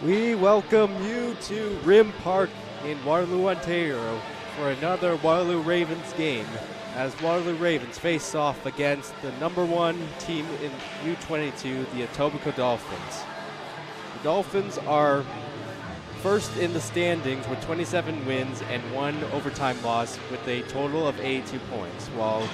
We welcome you to Rim Park in Waterloo, Ontario for another Waterloo Ravens game as Waterloo Ravens face off against the number one team in U22, the Etobicoke Dolphins. The Dolphins are first in the standings with 27 wins and 1 overtime loss with a total of 82 points, while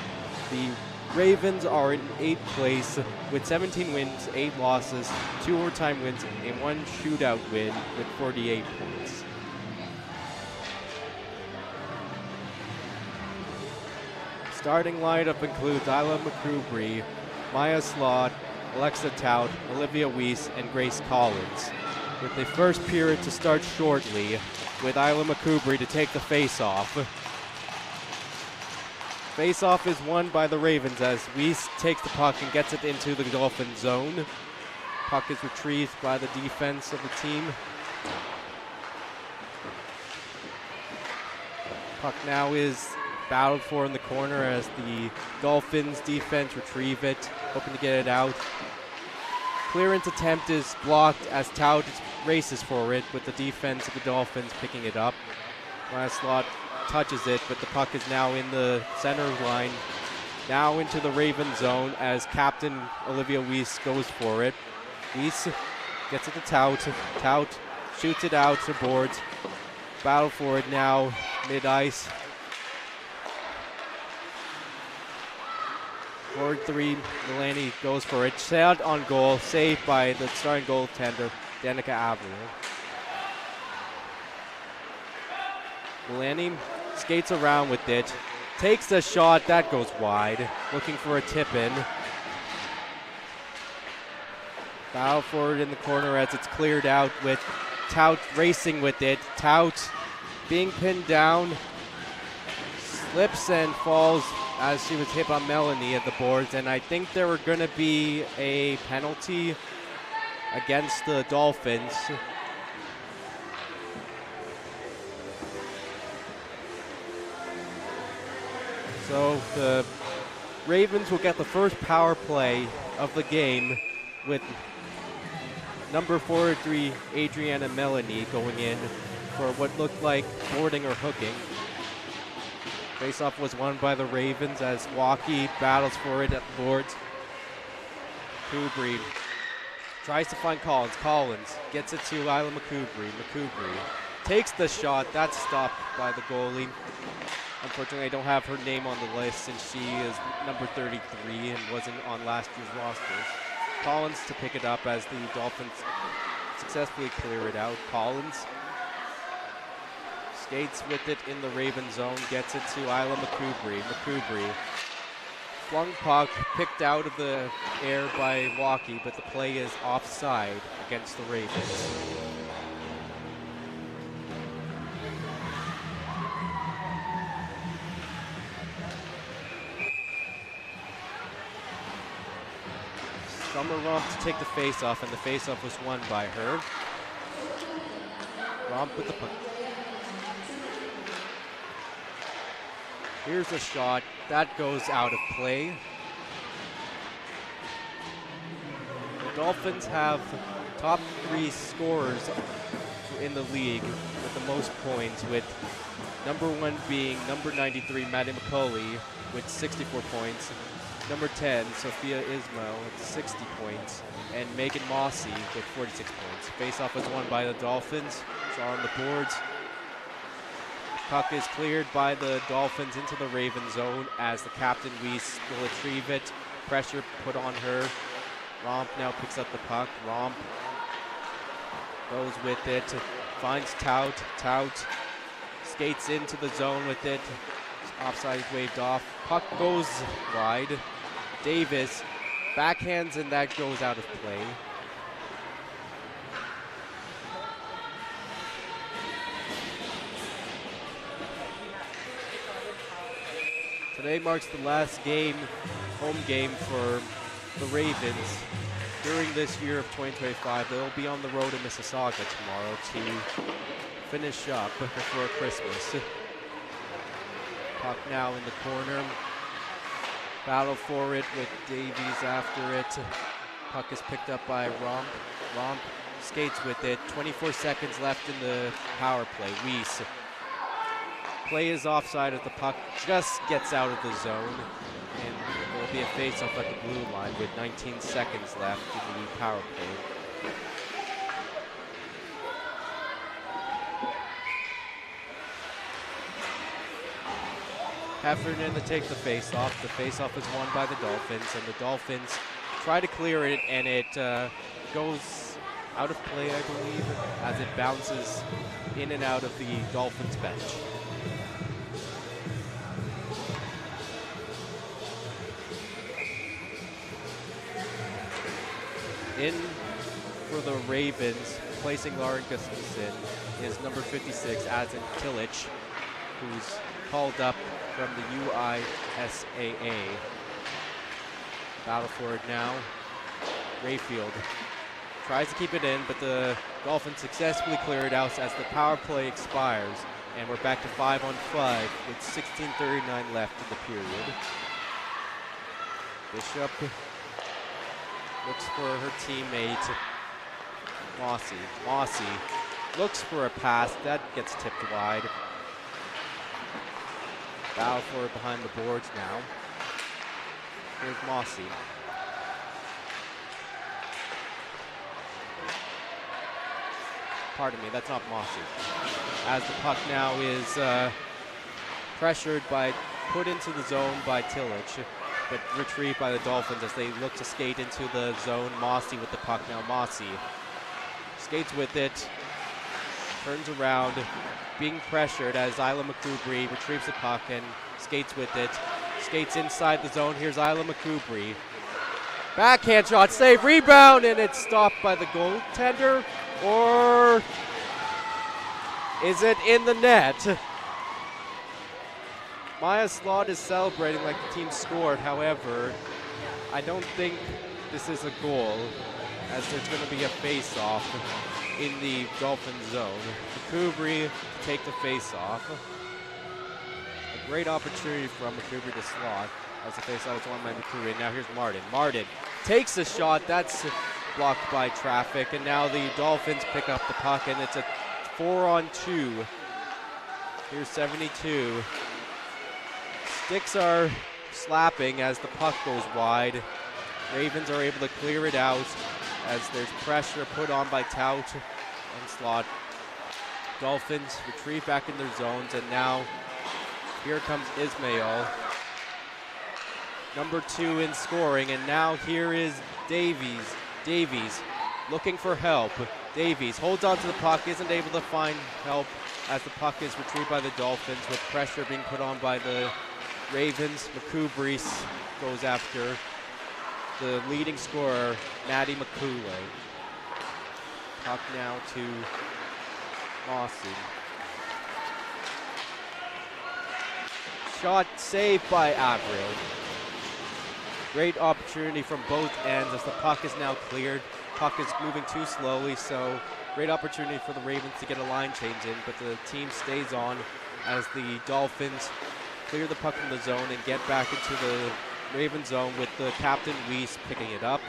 the Ravens are in 8th place with 17 wins, 8 losses, 2 overtime wins, and 1 shootout win with 48 points. Starting lineup includes Isla McCoubry, Maya Slott, Alexa Tout, Olivia Weiss, and Grace Collins, with the first period to start shortly with Isla McCoubry to take the face-off. Face-off is won by the Ravens as Weiss takes the puck and gets it into the Dolphin zone. Puck is retrieved by the defense of the team. Puck now is battled for in the corner as the Dolphins defense retrieve it, hoping to get it out. Clearance attempt is blocked as Tout races for it, with the defense of the Dolphins picking it up. Last slot touches it, but the puck is now in the center line. Now into the Raven zone as captain Olivia Weiss goes for it. Weiss gets it to Tout. Tout shoots it out to boards. Battle for it now mid-ice. Forward 3, Milani goes for it. Shot on goal, saved by the starting goaltender, Danica Avenue. Milani skates around with it, takes the shot, that goes wide, looking for a tip-in. Foul forward in the corner as it's cleared out with Tout racing with it. Tout being pinned down, slips and falls as she was hit by Melanie at the boards, and I think there were going to be a penalty against the Dolphins. So the Ravens will get the first power play of the game with number 43 Adriana Melanie going in for what looked like boarding or hooking. Faceoff was won by the Ravens as Walkie battles for it at the boards. Kubri tries to find Collins. Collins gets it to Isla McCoubry. McCoubry takes the shot. That's stopped by the goalie. Unfortunately, I don't have her name on the list since she is number 33 and wasn't on last year's rosters. Collins to pick it up as the Dolphins successfully clear it out. Collins skates with it in the Raven zone, gets it to Isla McCoubry. McCoubry flung puck, picked out of the air by Walkie, but the play is offside against the Ravens. Summer Romp to take the face-off, and the face-off was won by her. Romp with the puck. Here's a shot. That goes out of play. The Dolphins have top 3 scorers in the league with the most points, with number 1 being number 93, Maddie McCauley, with 64 points. Number 10, Sophia Ismail with 60 points, and Megan Mossy with 46 points. Face-off was won by the Dolphins. It's on the boards. Puck is cleared by the Dolphins into the Raven zone as the captain Weiss will retrieve it. Pressure put on her. Romp now picks up the puck. Romp goes with it, finds Tout. Tout skates into the zone with it. Offside is waved off. Puck goes wide. Davis backhands, and that goes out of play. Today marks the last game, home game for the Ravens. During this year of 2025, they'll be on the road to Mississauga tomorrow to finish up before Christmas. Puck now in the corner. Battle for it with Davies after it. Puck is picked up by Romp. Romp skates with it. 24 seconds left in the power play. Weiss. Play is offside as the puck just gets out of the zone. And there will be a face-off at the blue line with 19 seconds left in the power play. Heffernan to take the face-off. The face-off is won by the Dolphins, and the Dolphins try to clear it, and it goes out of play, I believe, as it bounces in and out of the Dolphins bench. In for the Ravens, placing Lauren Gustafson, is number 56, Asin Tillich, who's called up from the UISAA. Battle for it now. Rayfield tries to keep it in, but the Dolphins successfully clear it out as the power play expires. And we're back to 5-on-5 with 16:39 left in the period. Bishop looks for her teammate, Mossy. Mossy looks for a pass. That gets tipped wide. Battle for it behind the boards now. Here's Mossy. Pardon me, that's not Mossy. As the puck now is pressured put into the zone by Tillich, but retrieved by the Dolphins as they look to skate into the zone. Mossy with the puck now. Mossy skates with it, turns around, being pressured as Isla McCoubry retrieves the puck and skates with it. Skates inside the zone. Here's Isla McCoubry. Backhand shot, save, rebound, and it's stopped by the goaltender. Or is it in the net? Maya Slot is celebrating like the team scored. However, I don't think this is a goal, as there's going to be a face-off in the Dolphin zone. McCoubry to take the face-off. A great opportunity from McCoubry to Slot as the face-off is won by McCoubry. Now here's Martin. Martin takes a shot. That's blocked by traffic, and now the Dolphins pick up the puck, and it's a 4-on-2. Here's 72. Sticks are slapping as the puck goes wide. Ravens are able to clear it out as there's pressure put on by Tout and Slot. Dolphins retrieve back in their zones, and now here comes Ismail, number 2 in scoring, and now here is Davies. Davies looking for help. Davies holds on to the puck, isn't able to find help as the puck is retrieved by the Dolphins with pressure being put on by the Ravens. McCoubry goes after the leading scorer, Maddie McCooley. Puck now to Mossy. Shot saved by Avril. Great opportunity from both ends as the puck is now cleared. Puck is moving too slowly, so great opportunity for the Ravens to get a line change in, but the team stays on as the Dolphins clear the puck from the zone and get back into the Raven zone with the captain Weiss picking it up.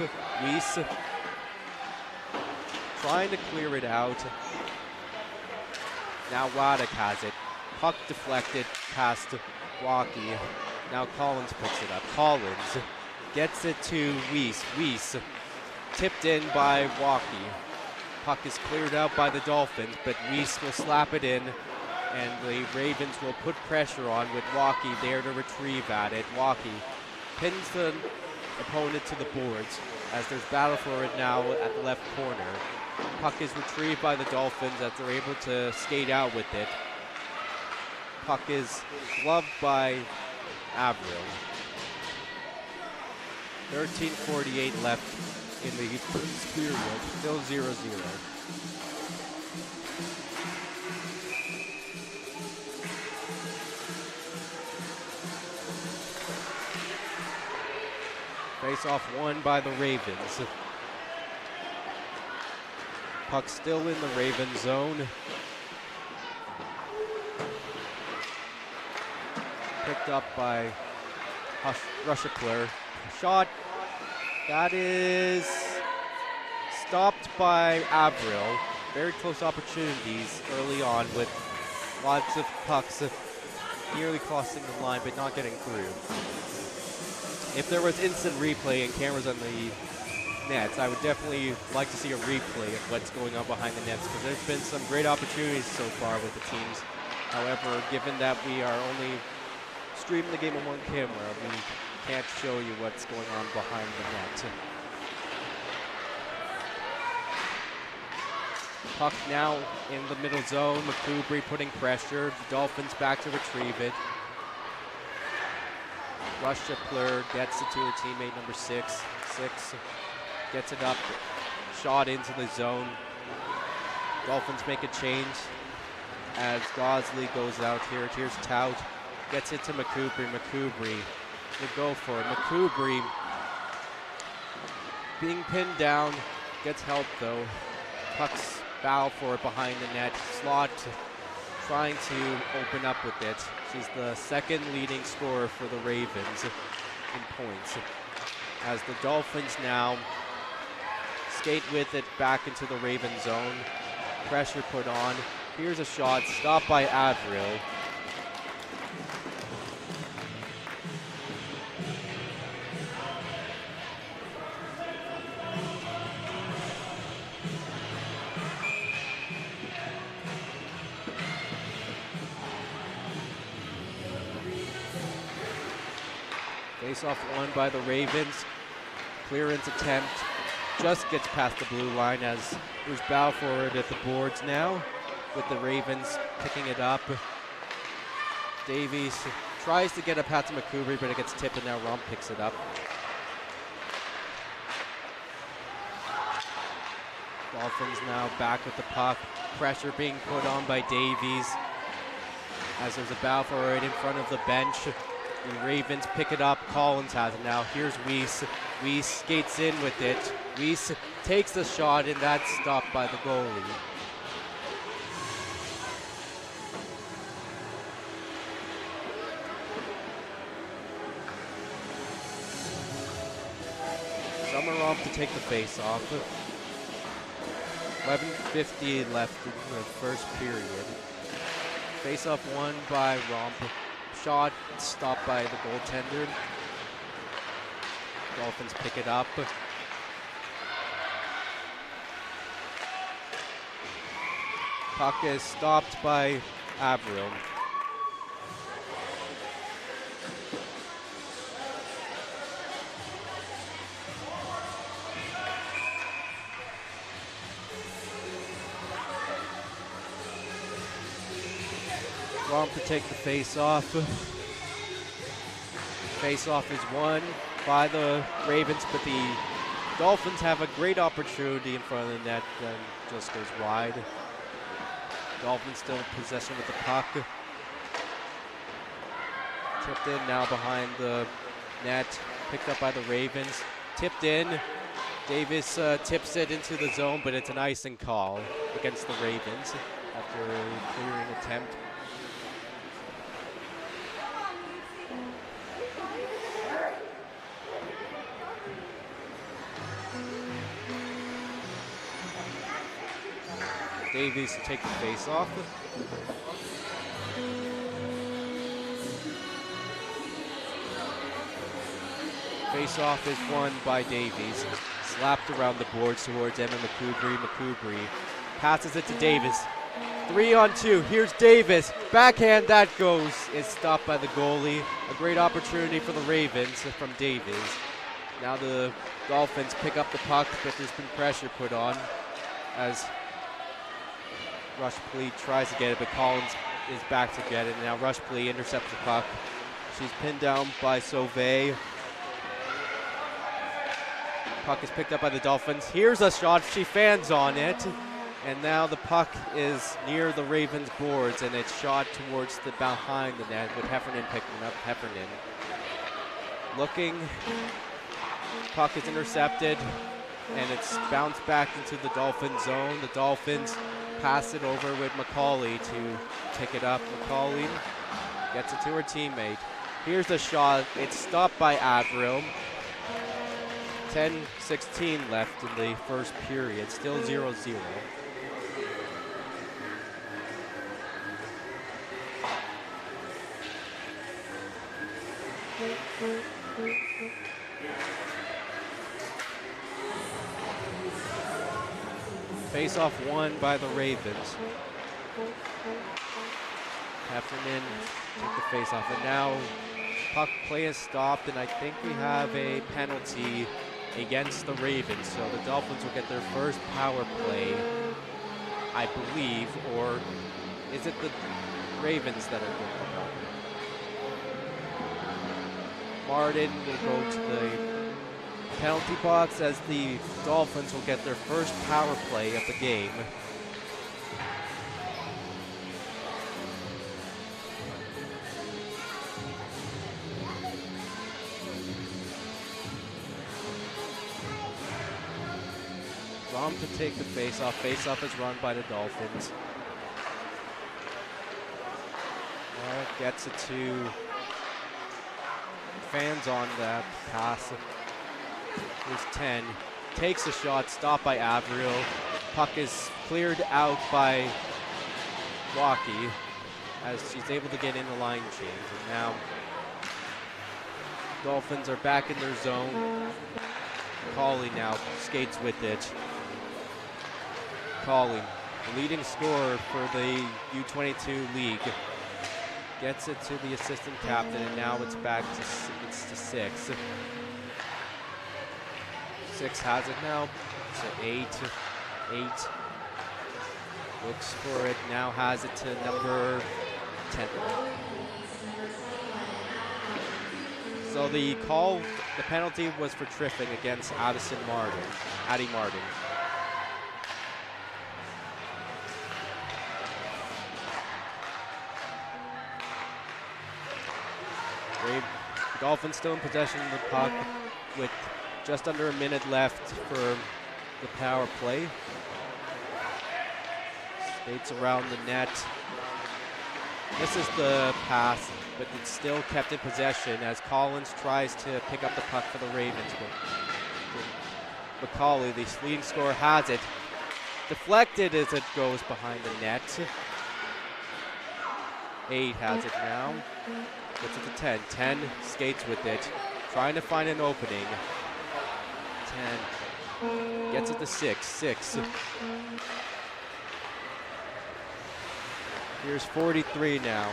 Weiss trying to clear it out. Now Waddick has it. Puck deflected past Walkie. Now Collins picks it up. Collins gets it to Weiss. Weiss tipped in by Walkie. Puck is cleared out by the Dolphins, but Weiss will slap it in, and the Ravens will put pressure on with Walkie there to retrieve at it. Walkie pins the opponent to the boards as there's battle for it now at the left corner. Puck is retrieved by the Dolphins as they're able to skate out with it. Puck is gloved by Avril. 13:48 left in the first period, still 0-0. Face-off won by the Ravens. Puck still in the Raven zone. Picked up by Rushikler. Shot that is stopped by Avril. Very close opportunities early on with lots of pucks nearly crossing the line but not getting through. If there was instant replay and cameras on the nets, I would definitely like to see a replay of what's going on behind the nets, because there's been some great opportunities so far with the teams. However, given that we are only streaming the game on one camera, we can't show you what's going on behind the net. Puck now in the middle zone. McCoubry putting pressure. The Dolphins back to retrieve it. Russia Plur gets it to her teammate number 6. 6 gets it up. Shot into the zone. Dolphins make a change as Gosley goes out here. Here's Tout. Gets it to McCoubry. McCoubry will go for it. McCoubry being pinned down. Gets help though. Puck's foul for it behind the net. Slot trying to open up with it. She's the second leading scorer for the Ravens in points. As the Dolphins now skate with it back into the Raven zone. Pressure put on. Here's a shot, stopped by Avril. Face-off won by the Ravens. Clearance attempt just gets past the blue line as there's bow forward at the boards now with the Ravens picking it up. Davies tries to get a pass to McCoubry, but it gets tipped and now Rump picks it up. Dolphins now back with the puck. Pressure being put on by Davies as there's a bow forward in front of the bench. The Ravens pick it up. Collins has it now. Here's Weiss. Weiss skates in with it. Weiss takes the shot, and that's stopped by the goalie. Summerall to take the face-off. 11:50 left in the first period. Face-off won by Romp. Shot stopped by the goaltender. Dolphins pick it up. Puck is stopped by Avril. Romp to take the face-off. Face-off is won by the Ravens, but the Dolphins have a great opportunity in front of the net and just goes wide. Dolphins still in possession with the puck. Tipped in now behind the net, picked up by the Ravens. Tipped in. Davis tips it into the zone, but it's an icing call against the Ravens after a clearing attempt. Davies to take the face-off. Face-off is won by Davies. Slapped around the boards towards Emma McCoubry. McCoubry passes it to Davis. 3-on-2. Here's Davis. Backhand, that goes. Is stopped by the goalie. A great opportunity for the Ravens from Davies. Now the Dolphins pick up the puck, but there's been pressure put on as Rushpley tries to get it, but Collins is back to get it. Now Rushpley intercepts the puck. She's pinned down by Sauvé. Puck is picked up by the Dolphins. Here's a shot. She fans on it. And now the puck is near the Ravens boards, and it's shot towards the behind the net with Heffernan picking up. Heffernan looking. Puck is intercepted, and it's bounced back into the Dolphin zone. The Dolphins pass it over with McCauley to pick it up. McCauley gets it to her teammate. Here's the shot. It's stopped by Avril. 10:16 left in the first period, still 0-0. Face-off won by the Ravens. Heffernan took the face-off, and now puck play is stopped, and I think we have a penalty against the Ravens, so the Dolphins will get their first power play, I believe, or is it the Ravens that are going to go? Martin will go to the penalty box as the Dolphins will get their first power play of the game. Rom to take the face-off. Face-off is run by the Dolphins. Gets it to fans on that pass. Here's 10. Takes a shot, stopped by Averill. Puck is cleared out by Walkie as she's able to get in the line change. And now Dolphins are back in their zone. Cawley now skates with it. Cawley, the leading scorer for the U22 league, gets it to the assistant captain, and now it's back to Six. Six has it now to 8. 8 looks for it, now has it to number 10. So the penalty was for tripping against Addie Martin. Dolphins still in possession of the puck with just under a minute left for the power play. Skates around the net. This is the pass, but it's still kept in possession as Collins tries to pick up the puck for the Ravens. But McCauley, the leading scorer, has it. Deflected as it goes behind the net. 8 has it now. Gets it to 10. 10 skates with it, trying to find an opening. 10 gets it to 6. 6. Here's 43 now.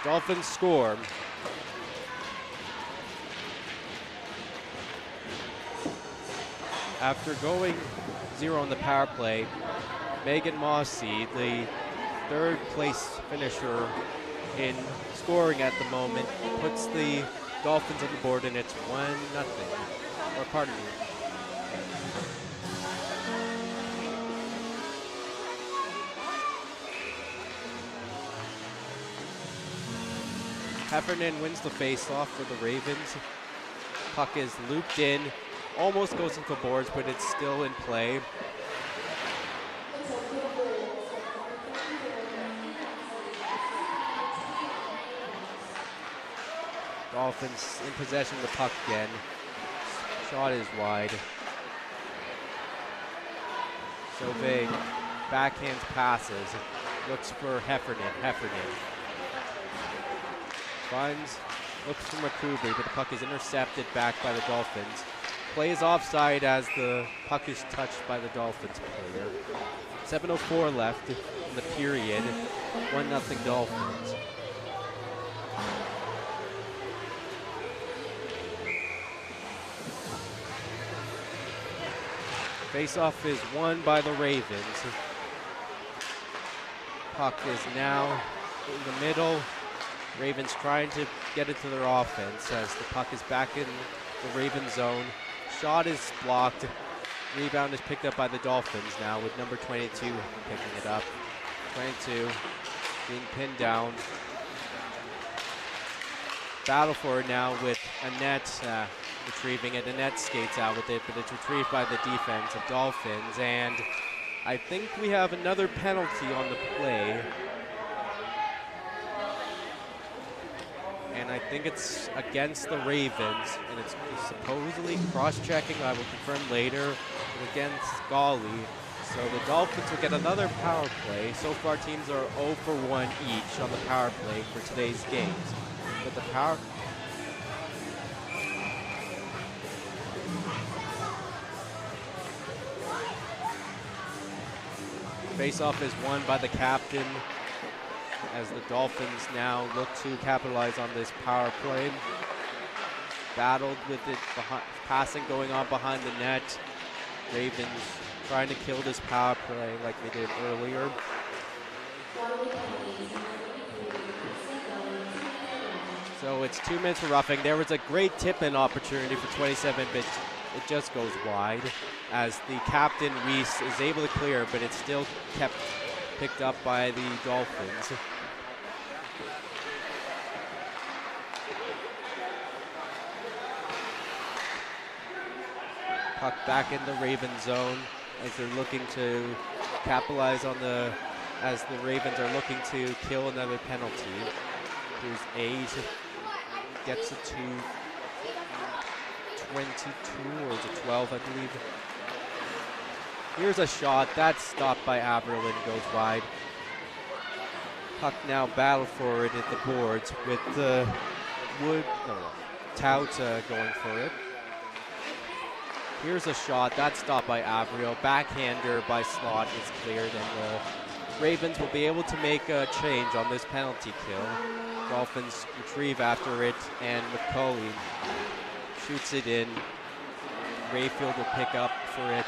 Dolphins score. After going 0 on the power play, Megan Mossy, the third place finisher in scoring at the moment, puts the Dolphins on the board, and it's 1-0. Or pardon me. Heffernan wins the face-off for the Ravens. Puck is looped in, almost goes into the boards, but it's still in play. Dolphins in possession of the puck again. Shot is wide. Sauvé backhands passes. Looks for Heffernan. Finds, looks for McCoubrey, but the puck is intercepted back by the Dolphins. Play is offside as the puck is touched by the Dolphins player. 7:04 left in the period. 1-0 Dolphins. Face-off is won by the Ravens. Puck is now in the middle. Ravens trying to get it to their offense as the puck is back in the Raven zone. Shot is blocked. Rebound is picked up by the Dolphins now with number 22 picking it up. 22 being pinned down. Battle for it now with Annette retrieving it. Annette skates out with it, but it's retrieved by the defense of Dolphins. And I think we have another penalty on the play. And I think it's against the Ravens, and it's supposedly cross-checking. I will confirm later. Against Golly. So the Dolphins will get another power play. So far, teams are 0 for 1 each on the power play for today's games. But the power... Face-off is won by the captain as the Dolphins now look to capitalize on this power play. Battled with it, passing going on behind the net. Ravens trying to kill this power play like they did earlier. So it's 2 minutes for roughing. There was a great tip-in opportunity for 27, but it just goes wide as the captain, Reese, is able to clear, but it's still picked up by the Dolphins. Puck back in the Raven zone as they're looking to capitalize on as the Ravens are looking to kill another penalty. Here's Age, gets it to 22, or is it 12, I believe. Here's a shot, that's stopped by Averill and goes wide. Puck now battle for it at the boards with Tout going for it. Here's a shot, that's stopped by Averill. Backhander by Slot is cleared, and the Ravens will be able to make a change on this penalty kill. Dolphins retrieve after it, and McCauley shoots it in. Rayfield will pick up for it.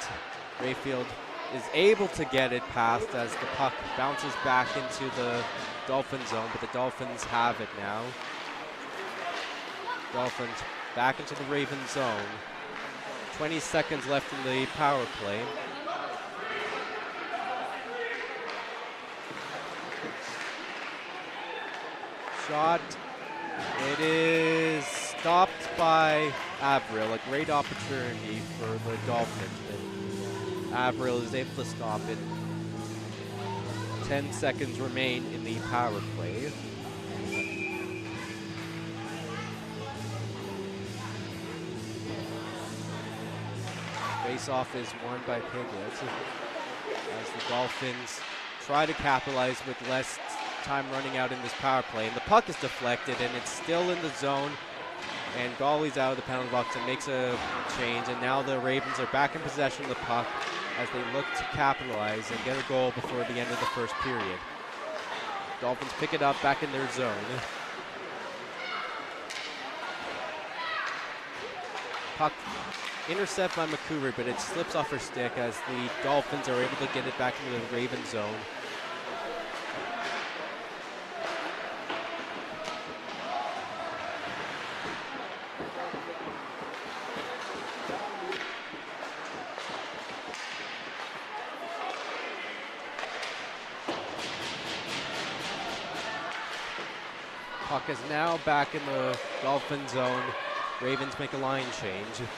Rayfield is able to get it past as the puck bounces back into the Dolphin zone, but the Dolphins have it now. Dolphins back into the Raven zone. 20 seconds left in the power play. Shot. It is stopped by Averill. A great opportunity for the Dolphins, but Averill is able to stop it. 10 seconds remain in the power play. Face-off is won by Piglet as the Dolphins try to capitalize with less time running out in this power play. And the puck is deflected, and it's still in the zone. And Golly's out of the penalty box and makes a change. And now the Ravens are back in possession of the puck as they look to capitalize and get a goal before the end of the first period. Dolphins pick it up back in their zone. Puck intercept by McCoury, but it slips off her stick as the Dolphins are able to get it back into the Raven zone. Puck is now back in the Dolphin zone. Ravens make a line change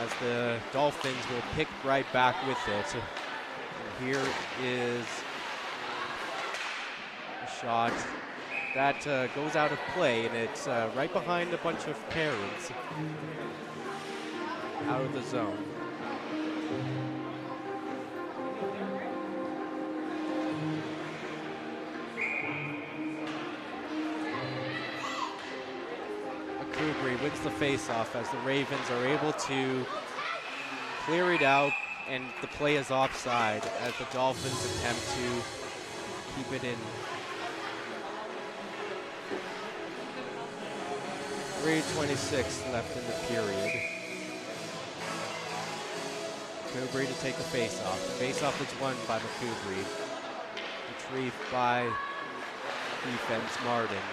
as the Dolphins will pick right back with it. And here is a shot that goes out of play, and it's right behind a bunch of parents out of the zone. Kugri wins the face-off as the Ravens are able to clear it out, and the play is offside as the Dolphins attempt to keep it in. 3:26 left in the period. Kugri to take the face-off. The face-off is won by McCoury. Retrieved by defense Martin.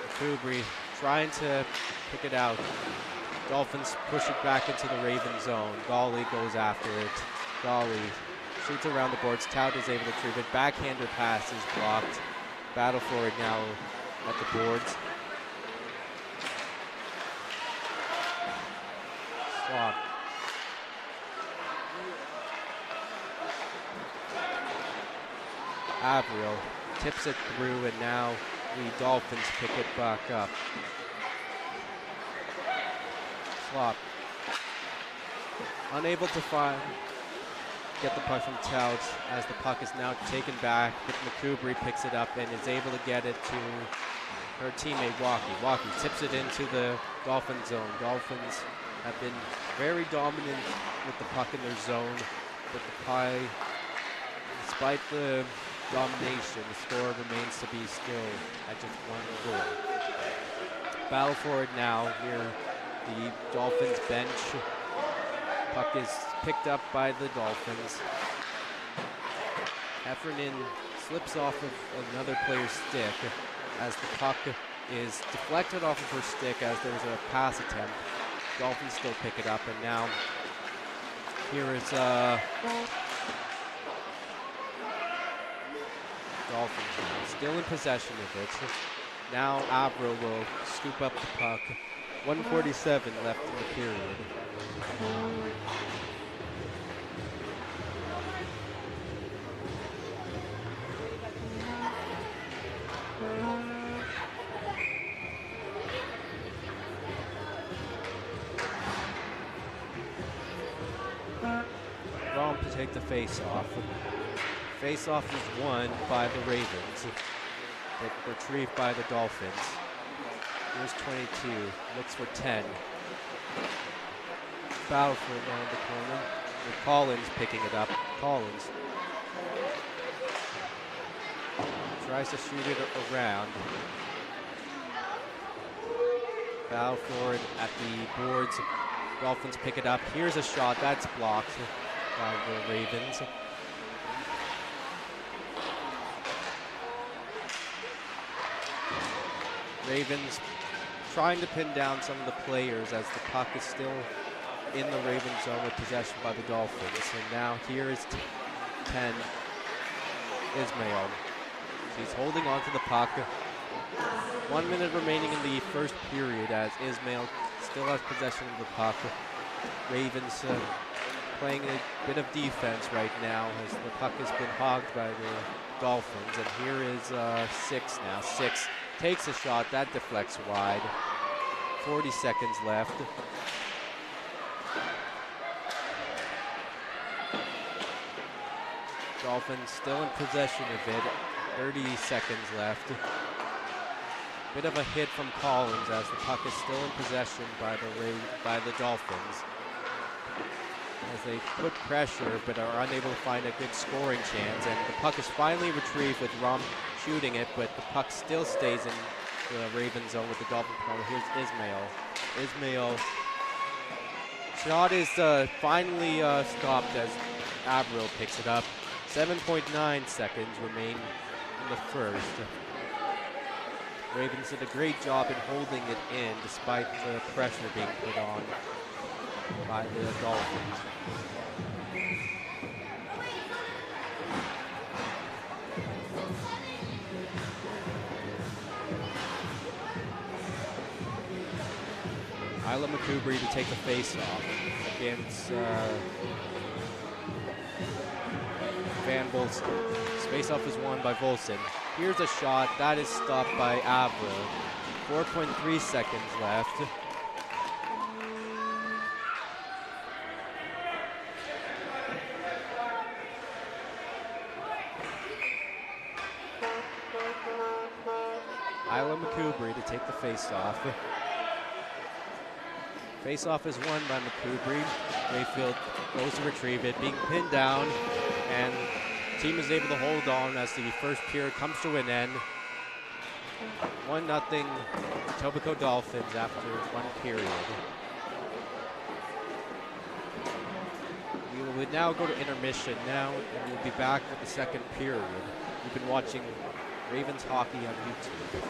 McCoury trying to pick it out. Dolphins push it back into the Raven zone. Golly goes after it. Golly shoots around the boards. Tout is able to retrieve it. Backhander pass is blocked. Battle for it now at the boards. Swap. Avril tips it through, and now the Dolphins pick it back up. Swap. Unable to get the puck from Tout as the puck is now taken back, but McCoubry picks it up and is able to get it to her teammate Walkie. Walkie tips it into the Dolphin zone. Dolphins have been very dominant with the puck in their zone, but the pie, despite the domination, the score remains to be still at just 1 goal. Battle for it now near the Dolphins bench. Puck is picked up by the Dolphins. Heffernan slips off of another player's stick as the puck is deflected off of her stick as there's a pass attempt. Dolphins still pick it up, and now here is Dolphins still in possession of it. Now Avril will scoop up the puck. 1:47 left in the period. Rom to take the face-off. Face-off is won by the Ravens, but retrieved by the Dolphins. Here's 22, looks for 10. Battle for it down the corner. With Collins picking it up. Collins tries to shoot it around. Battle for it at the boards. Dolphins pick it up. Here's a shot that's blocked by the Ravens. Ravens trying to pin down some of the players as the puck is still in the Raven zone with possession by the Dolphins. And now here is 10, Ismail. He's holding on to the puck. 1 minute remaining in the first period as Ismail still has possession of the puck. Ravens playing a bit of defense right now as the puck has been hogged by the Dolphins. And here is 6 now. 6 takes a shot, that deflects wide. 40 seconds left. Dolphins still in possession of it. 30 seconds left. Bit of a hit from Collins as the puck is still in possession by the Dolphins. As they put pressure but are unable to find a good scoring chance, and the puck is finally retrieved with Rum shooting it, but the puck still stays in the Raven zone with the Dolphin corner. Here's Ismail. Ismail shot is finally stopped as Avril picks it up. 7.9 seconds remain in the first. Ravens did a great job in holding it in despite the pressure being put on by the Dolphins. Isla McCoubry to take the face-off against Van Bolson. This face-off is won by Volson. Here's a shot that is stopped by Avril. 4.3 seconds left. Isla McCoubry to take the face-off. Face-off is won by McCoubry. Mayfield goes to retrieve it, being pinned down, and the team is able to hold on as the first period comes to an end. 1-0 Etobicoke Dolphins after 1 period. We will now go to intermission now, and we'll be back with the second period. You've been watching Ravens hockey on YouTube.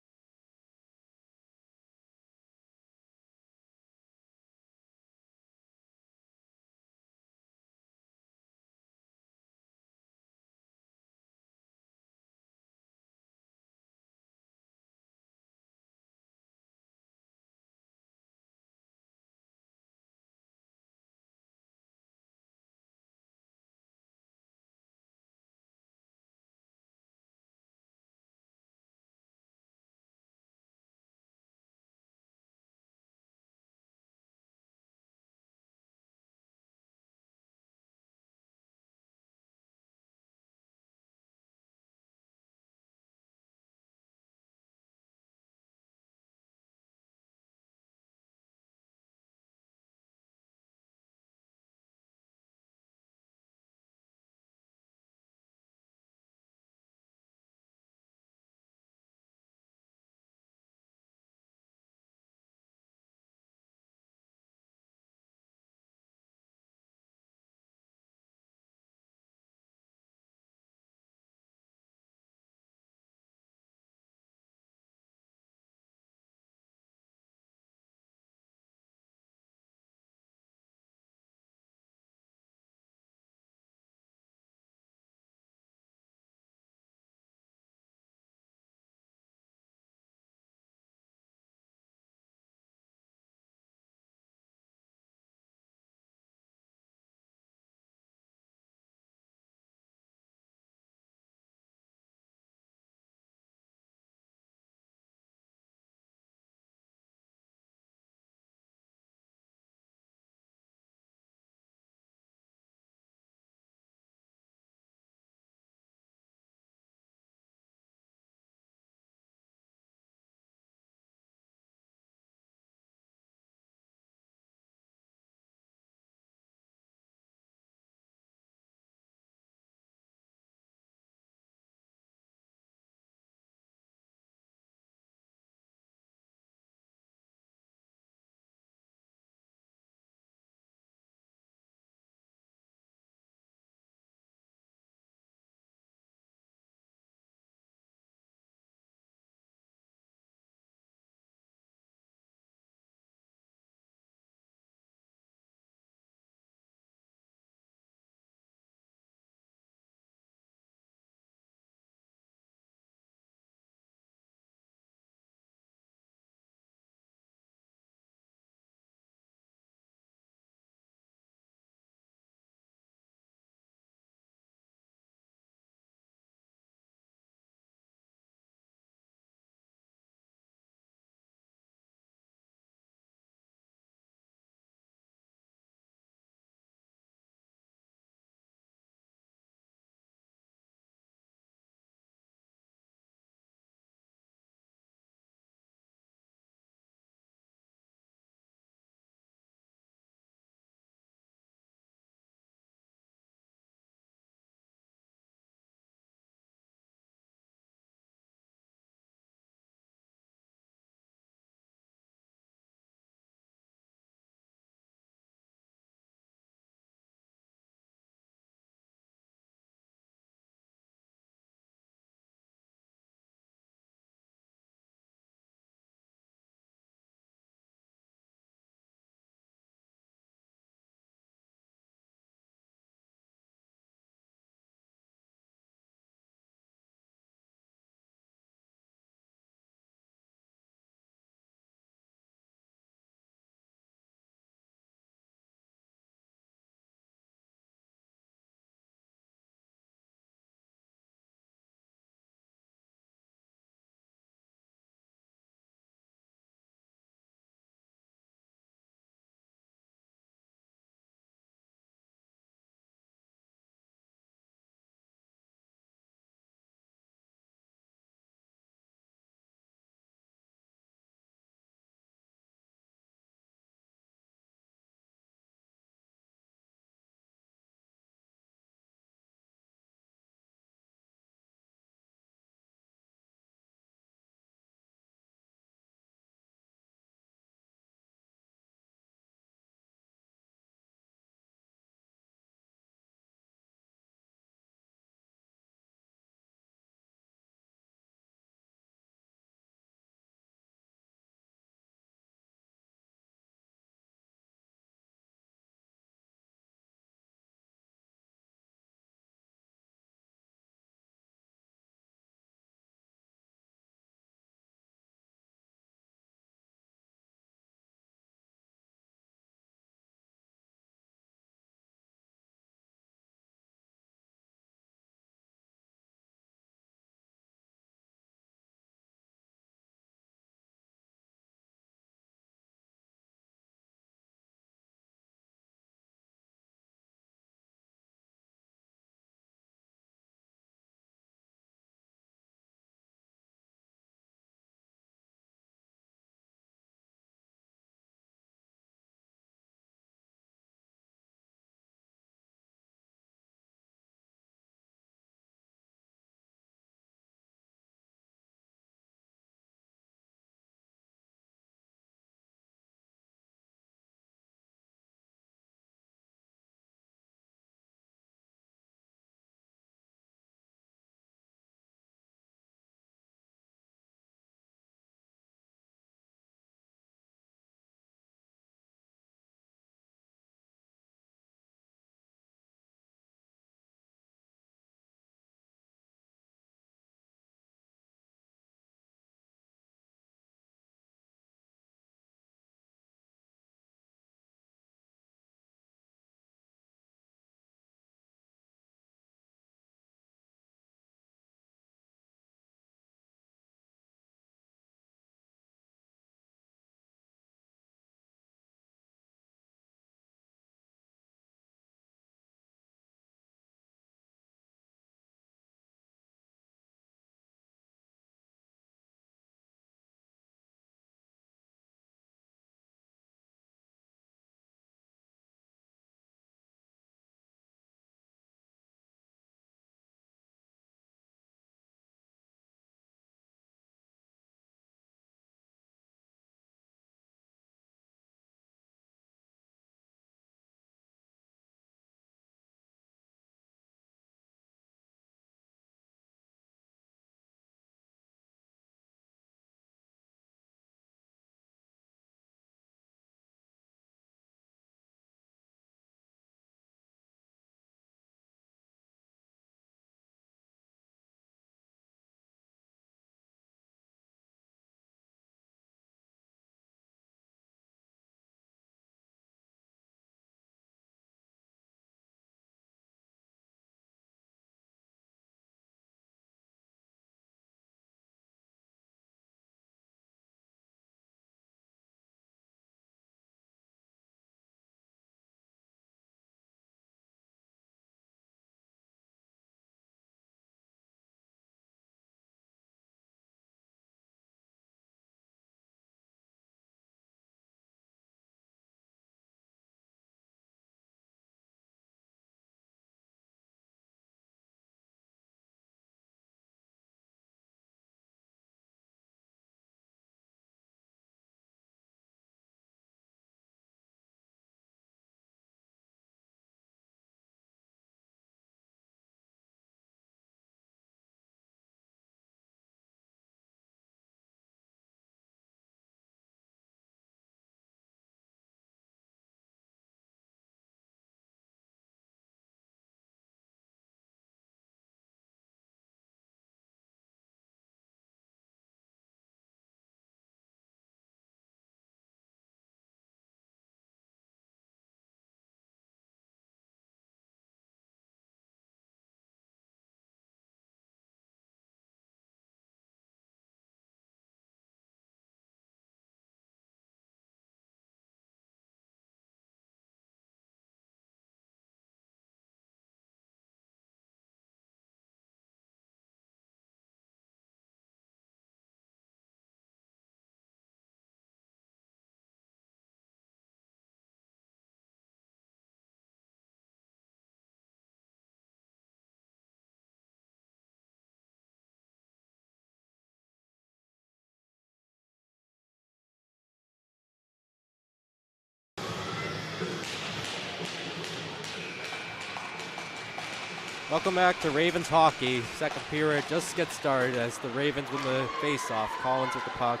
Welcome back to Ravens hockey. Second period just gets started as the Ravens win the face-off. Collins with the puck,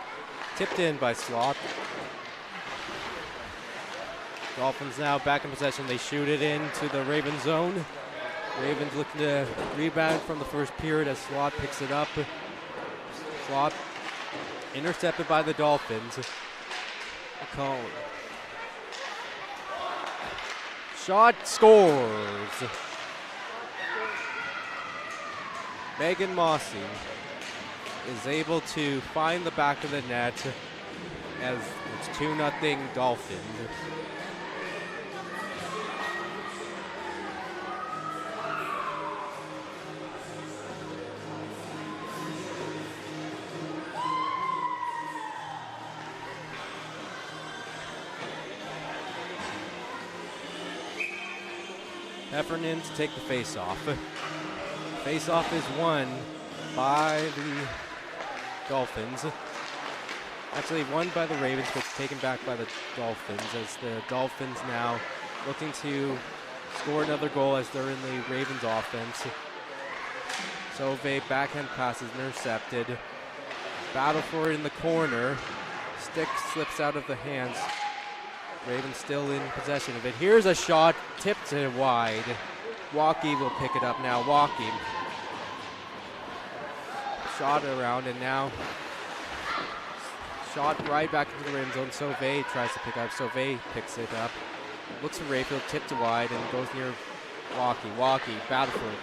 tipped in by Sloth. Dolphins now back in possession. They shoot it into the Raven zone. Ravens looking to rebound from the first period as Sloth picks it up. Sloth intercepted by the Dolphins. McCollum. Shot scores. Megan Mossy is able to find the back of the net as it's 2-0 Dolphins. Heffernan to take the face-off. Face-off is won by the Dolphins. Actually won by the Ravens, but taken back by the Dolphins as the Dolphins now looking to score another goal as they're in the Ravens offense. Sauvé backhand pass is intercepted. Battle for it in the corner. Stick slips out of the hands. Ravens still in possession of it. Here's a shot, tipped it wide. Walkie will pick it up now. Walkie. Shot around and now shot right back into the rim zone. Sauvé tries to pick up. Sauvé picks it up. Looks for Rayfield, tipped wide and goes near Walkie. Walkie, battle for it.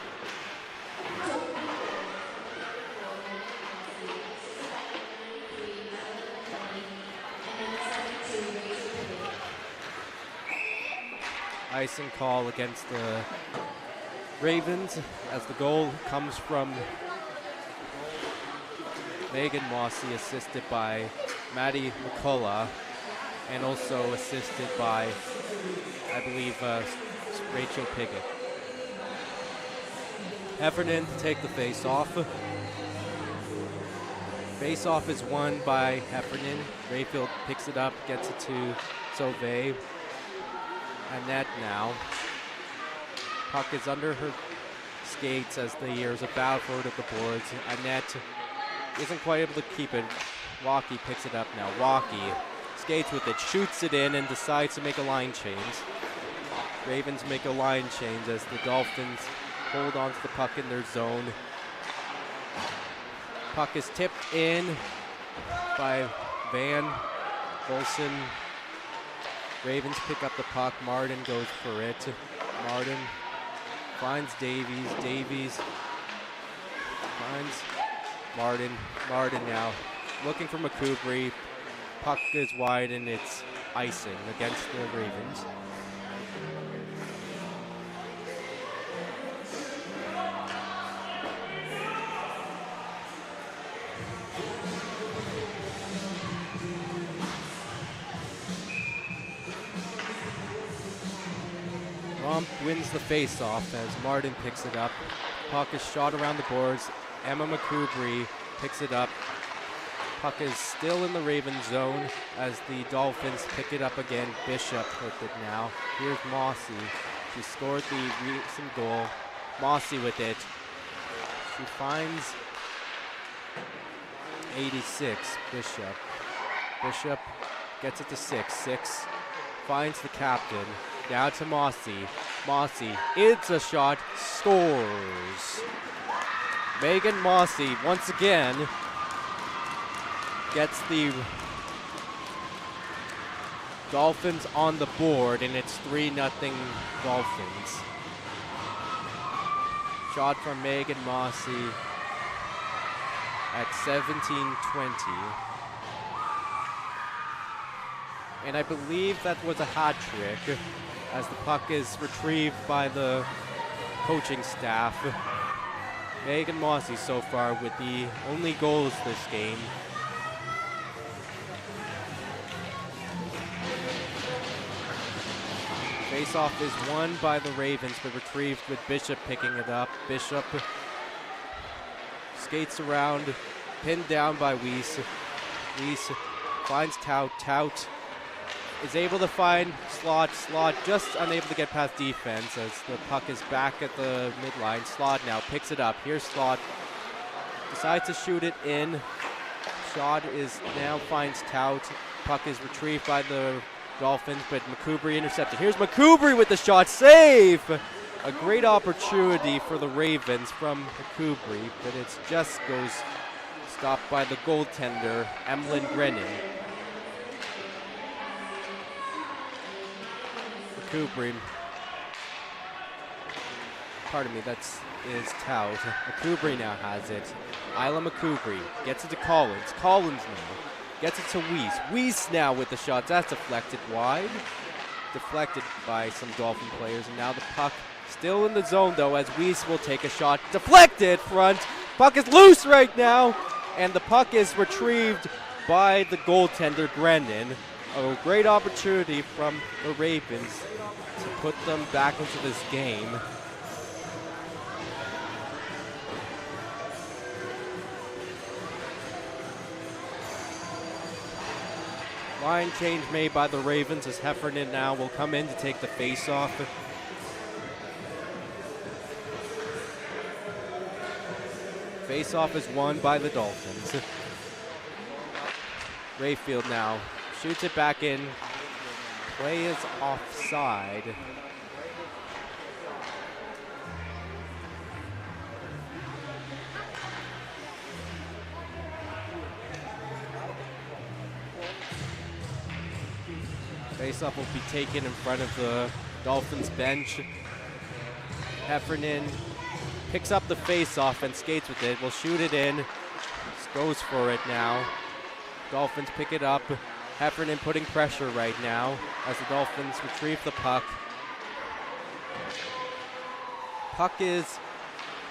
Icing call against the Ravens as the goal comes from Megan Mossy, assisted by Maddie McCullough, and also assisted by, I believe, Rachel Piggott. Heffernan to take the face-off. Face-off is won by Heffernan. Rayfield picks it up, gets it to Sauvé. Annette now. Puck is under her skates as there's a battle for it at the boards. Annette isn't quite able to keep it. Walkie picks it up now. Walkie skates with it, shoots it in, and decides to make a line change. Ravens make a line change as the Dolphins hold on to the puck in their zone. Puck is tipped in by Van Volson. Ravens pick up the puck. Martin goes for it. Martin finds Davies. Davies finds Martin. Martin now looking for McCoubry. Puck is wide and it's icing against the Ravens. Wins the face-off as Martin picks it up. Puck is shot around the boards. Emma McCoubry picks it up. Puck is still in the Raven zone as the Dolphins pick it up again. Bishop with it now. Here's Mossy. She scored the recent goal. Mossy with it. She finds 86. Bishop. Bishop gets it to 6. 6 finds the captain. Down to Mossy. Mossy, it's a shot, scores. Megan Mossy once again gets the Dolphins on the board, and it's 3-0 Dolphins. Shot from Megan Mossy at 17:20. And I believe that was a hat trick as the puck is retrieved by the coaching staff. Megan Mossy so far with the only goals this game. Face-off is won by the Ravens, but retrieved with Bishop picking it up. Bishop skates around, pinned down by Weiss. Weiss finds Tout. Tout is able to find Slot. Slot just unable to get past defense as the puck is back at the midline. Slot now picks it up. Here's Slot. Decides to shoot it in. Shot is now finds Tout. Puck is retrieved by the Dolphins, but McCoubry intercepted. Here's McCoubry with the shot. Save! A great opportunity for the Ravens from McCoubry, but it just goes stopped by the goaltender, Emlyn Grennan. McCoubry. Pardon me, is Tout. McCoubry now has it. Isla McCoubry gets it to Collins. Collins now gets it to Weiss. Weiss now with the shots. That's deflected wide. Deflected by some Dolphin players. And now the puck still in the zone, though, as Weiss will take a shot. Deflected front. Puck is loose right now. And the puck is retrieved by the goaltender, Grennan. A great opportunity from the Ravens to put them back into this game. Line change made by the Ravens as Heffernan now will come in to take the face-off. Face-off is won by the Dolphins. Rayfield now shoots it back in. Play is offside. Face-off will be taken in front of the Dolphins bench. Heffernan picks up the face-off and skates with it. Will shoot it in. Goes for it now. Dolphins pick it up. Heffernan putting pressure right now as the Dolphins retrieve the puck. Puck is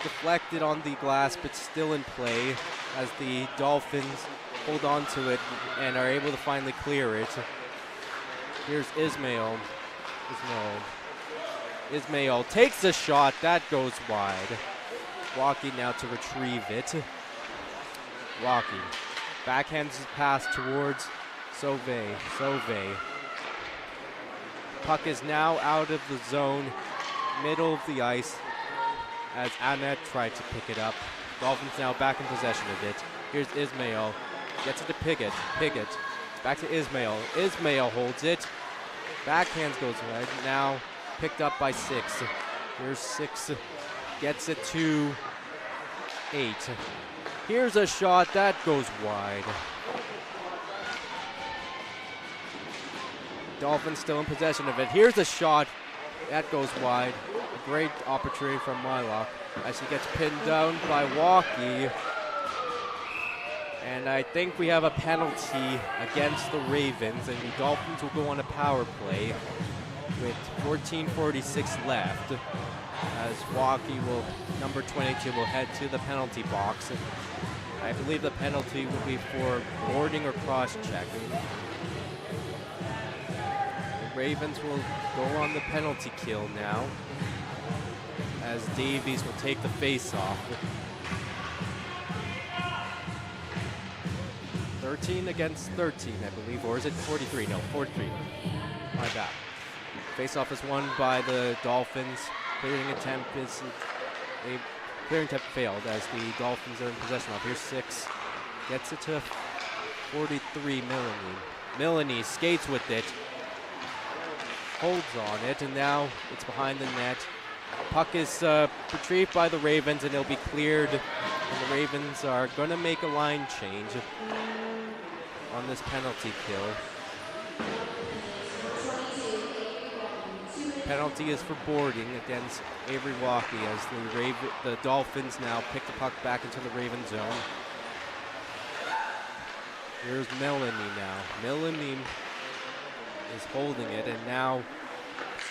deflected on the glass but still in play as the Dolphins hold on to it and are able to finally clear it. Here's Ismail. Ismail takes the shot. That goes wide. Walkie now to retrieve it. Walkie backhands his pass towards Sauvé. Sauvé. Puck is now out of the zone, middle of the ice, as Annette tried to pick it up. Dolphins now back in possession of it. Here's Ismail. Gets it to Piggott. Piggott. Back to Ismail. Ismail holds it. Backhands goes wide. Now picked up by 6. Here's 6. Gets it to 8. Here's a shot that goes wide. Dolphins still in possession of it. Here's a shot that goes wide. A great opportunity from Mylock as he gets pinned down by Walkie. And I think we have a penalty against the Ravens, and the Dolphins will go on a power play with 14:46 left. As Walkie will, number 22, will head to the penalty box. And I believe the penalty will be for boarding or cross-checking. The Ravens will go on the penalty kill now, as Davies will take the face-off. 13 against 13, I believe, or is it 43? No, 43. My bad. Face-off is won by the Dolphins. Clearing attempt failed as the Dolphins are in possession of. Here's 6. Gets it to 43, Milani. Milani skates with it. Holds on it, and now it's behind the net. Puck is retrieved by the Ravens, and it'll be cleared. And the Ravens are going to make a line change on this penalty kill. Penalty is for boarding against Avery Walkie as the Dolphins now pick the puck back into the Raven zone. Here's Melanie now. Melanie is holding it and now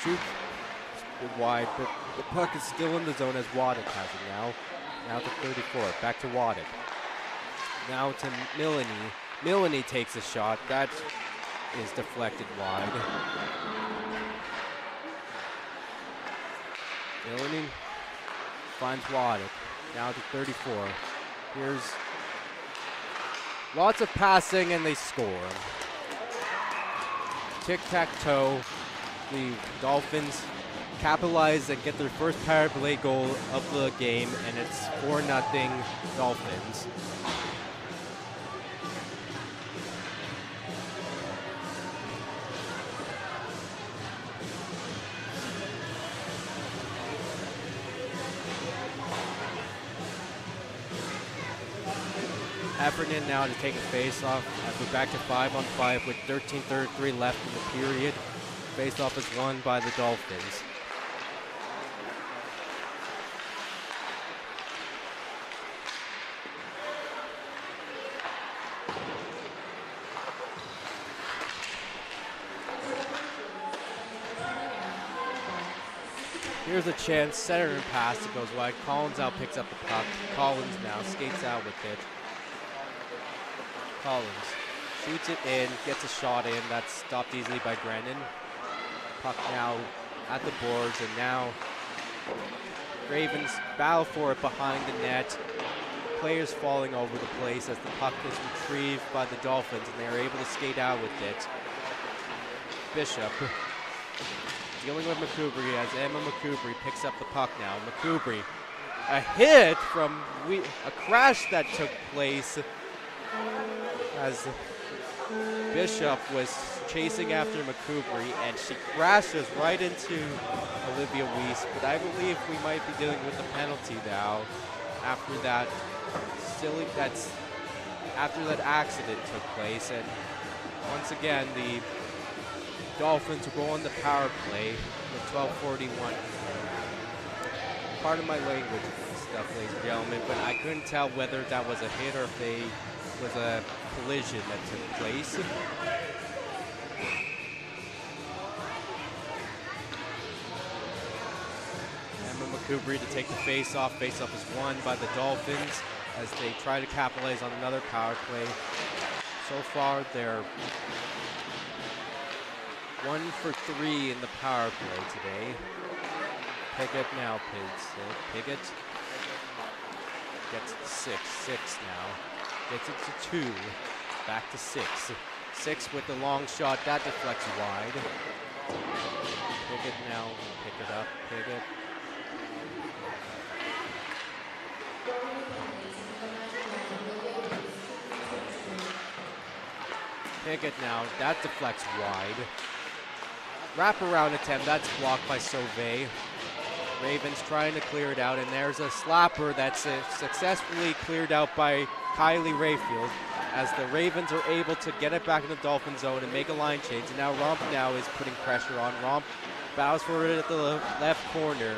shoots it wide, but the puck is still in the zone as Waddick has it now. Now to 34, back to Waddick. Now to Melanie. Melanie takes a shot. That is deflected wide. Melanie finds Waddick. Now to 34. Here's lots of passing and they score. tic-tac-toe. The Dolphins capitalize and get their first power play goal of the game, and it's 4-0 Dolphins. Effort in now to take a face-off as we're back to 5-on-5 with 13:33 left in the period. Face-off is won by the Dolphins. Here's a chance, center and pass, it goes wide. Collins out, picks up the puck. Collins now skates out with it. Collins shoots it in, gets a shot in. That's stopped easily by Brennan. Puck now at the boards, and now Ravens battle for it behind the net. Players falling over the place as the puck is retrieved by the Dolphins, and they're able to skate out with it. Bishop dealing with McCoubry as Emma McCoubry picks up the puck now. McCoubry, a hit from a crash that took place as Bishop was chasing after McCoubry, and she crashes right into Olivia Weiss. But I believe we might be dealing with a penalty now after that after that accident took place. And once again, the Dolphins will go on the power play with 12:41. Part of my language and stuff, ladies and gentlemen, but I couldn't tell whether that was a hit or if it was a collision that took place. Emma McCoubry to take the face-off. Face-off is won by the Dolphins as they try to capitalize on another power play. So far, they're 1 for 3 in the power play today. Pickett now picks it. Pickett gets it to 6 now. Gets it to 2. Back to 6. 6 with the long shot. That deflects wide. Pickett now will pick it up. Pickett. Pickett now. That deflects wide. Wraparound attempt. That's blocked by Sauvé. Ravens trying to clear it out, and there's a slapper that's successfully cleared out by Kylie Rayfield as the Ravens are able to get it back in the Dolphin zone and make a line change. And now Romp now is putting pressure on. Romp bows for it at the left corner.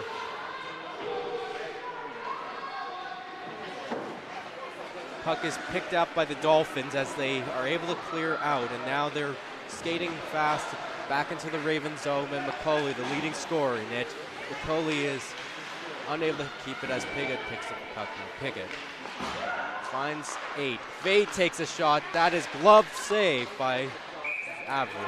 Puck is picked up by the Dolphins as they are able to clear out, and now they're skating fast back into the Ravens zone, and McCauley, the leading scorer in it. McCauley is unable to keep it as Pickett picks up the puck now. Pickett finds 8. Vade takes a shot. That is glove save by Averill.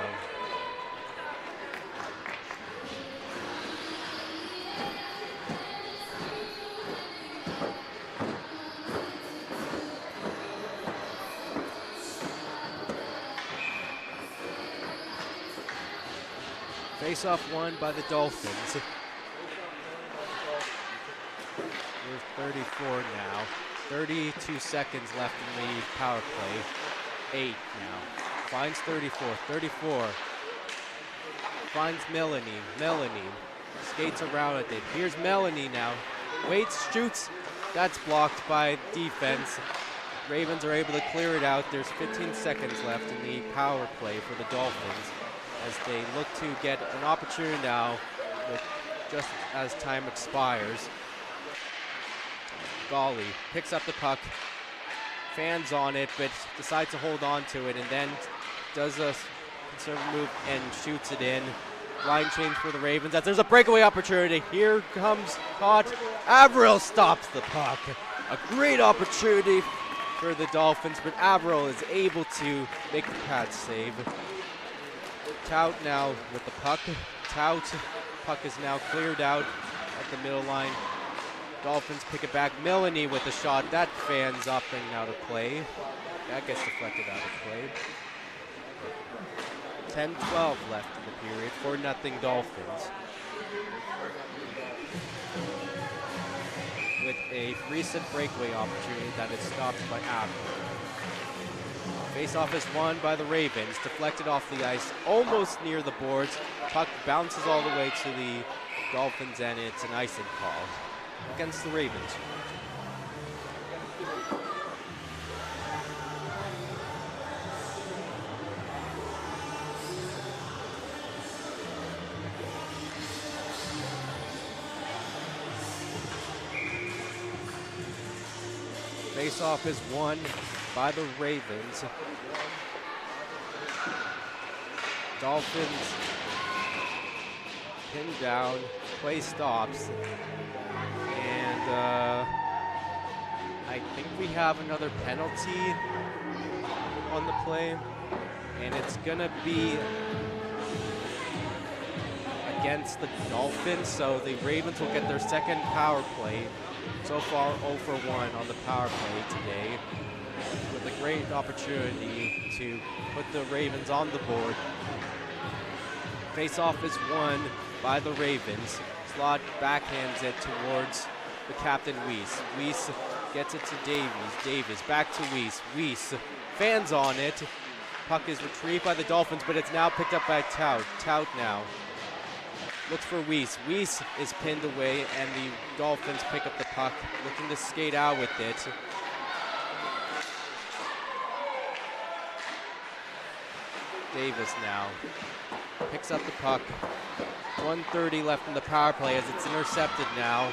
Face-off won by the Dolphins. There's 34 now. 32 seconds left in the power play. 8 now. Finds 34. 34. Finds Melanie. Melanie skates around with it. Here's Melanie now. Waits, shoots. That's blocked by defense. Ravens are able to clear it out. There's 15 seconds left in the power play for the Dolphins as they look to get an opportunity now with just as time expires. Golly picks up the puck, fans on it, but decides to hold on to it, and then does a conservative move and shoots it in. Line change for the Ravens as there's a breakaway opportunity. Here comes caught. Averill stops the puck. A great opportunity for the Dolphins, but Averill is able to make the pad save. Tout now with the puck. Tout, puck is now cleared out at the middle line. Dolphins pick it back. Melanie with the shot. That fans up and out of play. That gets deflected out of play. 10-12 left in the period, 4-0 Dolphins. With a recent breakaway opportunity that is stopped by Apple. Face-off is won by the Ravens, deflected off the ice, almost near the boards. Puck bounces all the way to the Dolphins, and it's an icing call against the Ravens. Face-off is won by the Ravens. Dolphins pinned down, play stops, and I think we have another penalty on the play, and it's gonna be against the Dolphins, so the Ravens will get their second power play. So far 0 for 1 on the power play today, with a great opportunity to put the Ravens on the board. Face-off is won by the Ravens. Slot backhands it towards the captain, Weiss. Weiss gets it to Davies. Davies back to Weiss. Weiss fans on it. Puck is retrieved by the Dolphins, but it's now picked up by Tout. Tout now looks for Weiss. Weiss is pinned away, and the Dolphins pick up the puck, looking to skate out with it. Davis now picks up the puck. 1:30 left in the power play as it's intercepted now.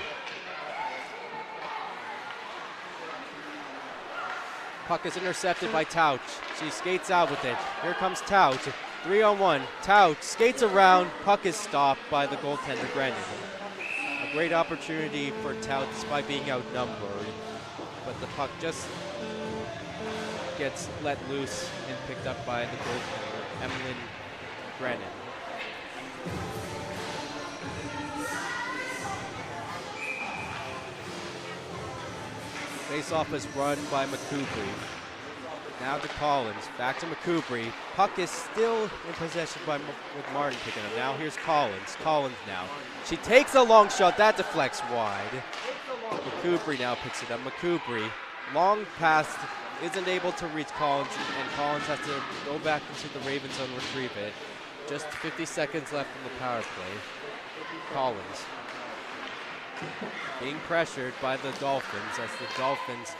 Puck is intercepted by Tout. She skates out with it. Here comes Tout. 3-on-1. Tout skates around. Puck is stopped by the goaltender, Brennan. A great opportunity for Tout despite being outnumbered. But the puck just gets let loose and picked up by the goaltender, Emlyn Brennan. Face-off is run by McCoubry. Now to Collins, back to McCoubry. Puck is still in possession with Martin picking up. Now here's Collins. Collins now. She takes a long shot, that deflects wide. McCoubry now picks it up. McCoubry, long pass, isn't able to reach Collins, and Collins has to go back into the Ravens zone and retrieve it. Just 50 seconds left in the power play. Collins being pressured by the Dolphins as the Dolphins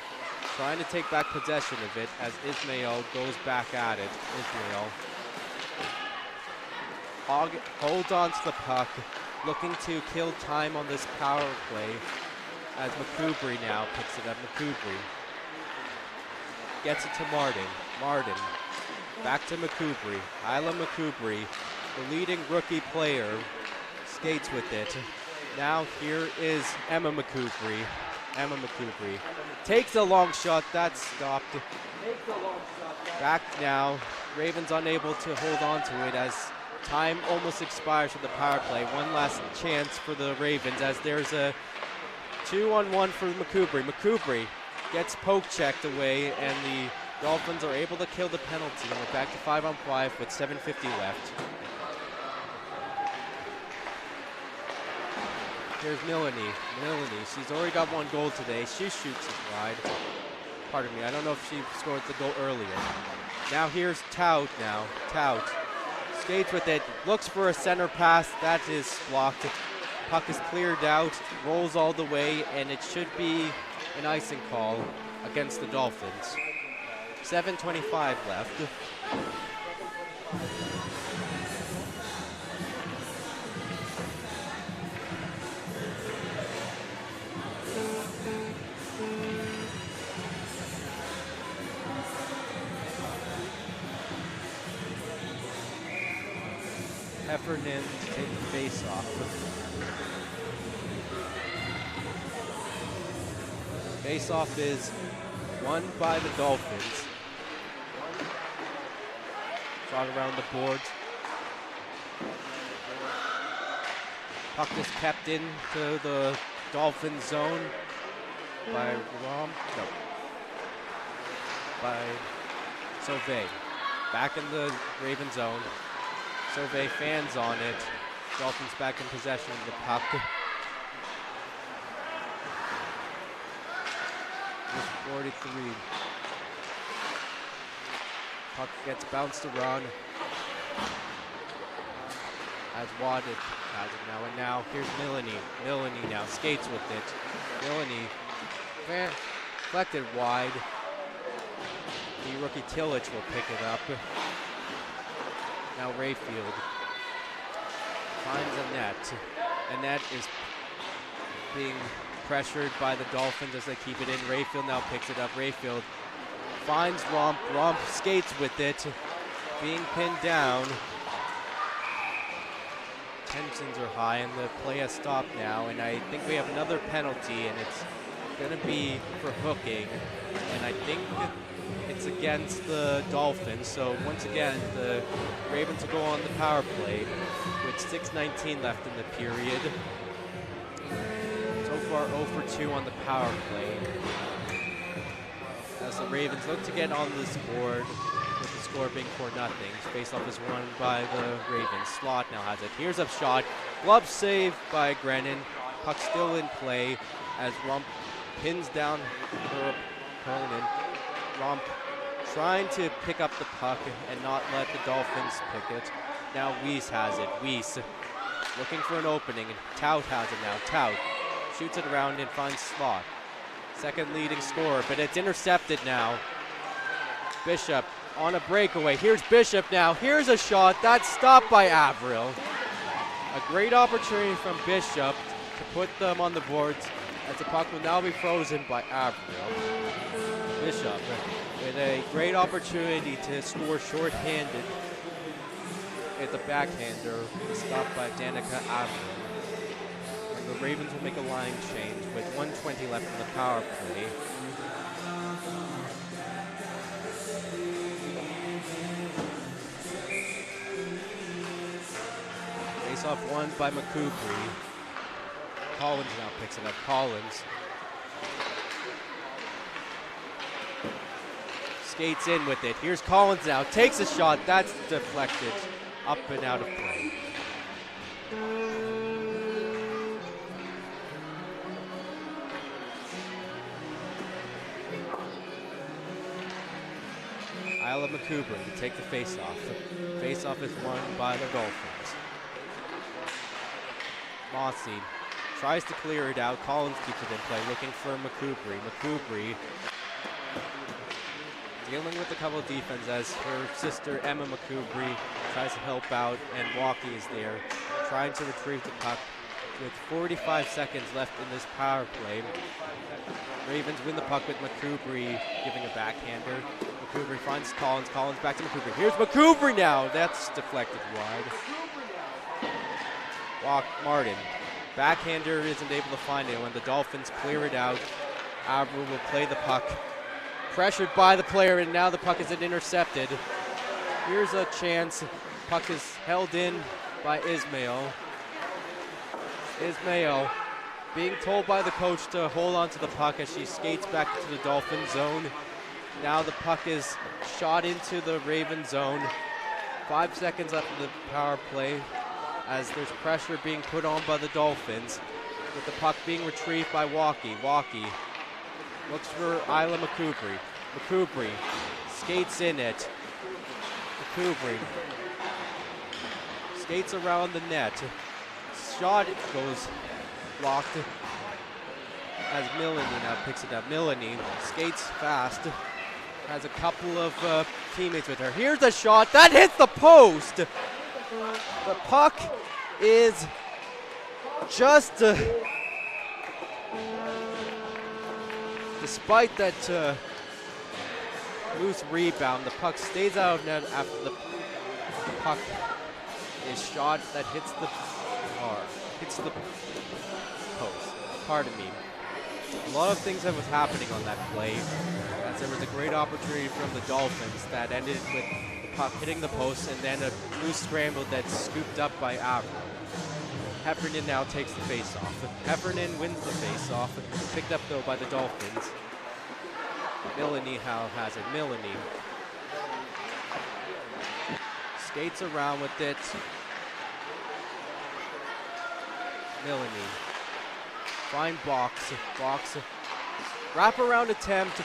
trying to take back possession of it as Ismail goes back at it. Ismail holds on to the puck, looking to kill time on this power play as McCoubry now picks it up. McCoubry gets it to Martin. Martin back to McCoubry. Isla McCoubry, the leading rookie player, skates with it. Now here is Emma McCoubry. Emma McCoubry takes a long shot, that's stopped. Back now, Ravens unable to hold on to it as time almost expires for the power play. One last chance for the Ravens as there's a 2-on-1 for McCoubry. McCoubry gets poke checked away, and the Dolphins are able to kill the penalty, and we're back to 5-on-5 with 7:50 left. Here's Milani. She's already got one goal today. She shoots it wide. Pardon me, I don't know if she scored the goal earlier. Now here's Tout now. Tout skates with it, looks for a center pass. That is blocked. Puck is cleared out, rolls all the way, and it should be an icing call against the Dolphins. 7:25 left. Heffernan to take the face off. Face-off is won by the Dolphins. Shot around the board. Puck is kept into the Dolphin zone by by Sauvé. Back in the Raven zone. Survey fans on it. Dolphins back in possession of the puck. Just 43. Puck gets bounced around. As Wadded has it now, and now here's Milani. Milani now skates with it. Milani deflected wide. The rookie Tillich will pick it up. Now Rayfield finds a net. And that is being pressured by the Dolphins as they keep it in. Rayfield now picks it up. Rayfield finds Romp. Romp skates with it. Being pinned down. Tensions are high and the play has stopped now. And I think we have another penalty and it's going to be for hooking. And I think it's against the Dolphins. So once again, the Ravens will go on the power play with 6:19 left in the period. So far 0 for 2 on the power play. As the Ravens look to get on this board with the score being 4-0. Face-off is won by the Ravens. Slot now has it. Here's a shot. Glove save by Grennan. Puck still in play as Rump pins down her opponent. Rump trying to pick up the puck and not let the Dolphins pick it. Now Weiss has it. Weiss looking for an opening. Tout has it now. Tout shoots it around and finds Slot. Second leading scorer, but it's intercepted now. Bishop on a breakaway. Here's Bishop now. Here's a shot. That's stopped by Avril. A great opportunity from Bishop to put them on the boards as the puck will now be frozen by Avril. Bishop with a great opportunity to score short-handed at the backhander, stopped by Danica Avril. And the Ravens will make a line change with 1:20 left in the power play. Face-off won by McCouprie. Collins now picks it up. Collins skates in with it. Here's Collins now. Takes a shot. That's deflected. Up and out of play. Isla McCouprie to take the face-off. Face-off is won by the Dolphins. Mossy tries to clear it out. Collins keeps it in play, looking for McCouprie. McCouprie dealing with a couple of defense as her sister Emma McCouprie tries to help out, and Walkie is there trying to retrieve the puck with 45 seconds left in this power play. Ravens win the puck with McCouprie giving a backhander. McCouprie finds Collins. Collins back to McCouprie. Here's McCouprie now. That's deflected wide. Martin. Backhander isn't able to find it when the Dolphins clear it out. Avril will play the puck. Pressured by the player, and now the puck is intercepted. Here's a chance. Puck is held in by Ismail. Ismail being told by the coach to hold on to the puck as she skates back to the Dolphin zone. Now the puck is shot into the Raven zone. 5 seconds left in the power play as there's pressure being put on by the Dolphins, with the puck being retrieved by Walkie. Walkie looks for Isla McCouprie. McCouprie skates in it. McCouprie skates around the net. Shot goes blocked as Milani now picks it up. Milani skates fast. Has a couple of teammates with her. Here's a shot that hits the post. The puck is just, despite that loose rebound, the puck stays out of net after the puck is shot that hits the post. Pardon me. A lot of things that was happening on that play, as there was a great opportunity from the Dolphins that ended with the puck hitting the post and then a loose scramble that's scooped up by Avril. Heffernan now takes the face-off. Heffernan wins the face-off, picked up though by the Dolphins. Milani has it. Milani skates around with it. Milani. Fine box. Wraparound attempt.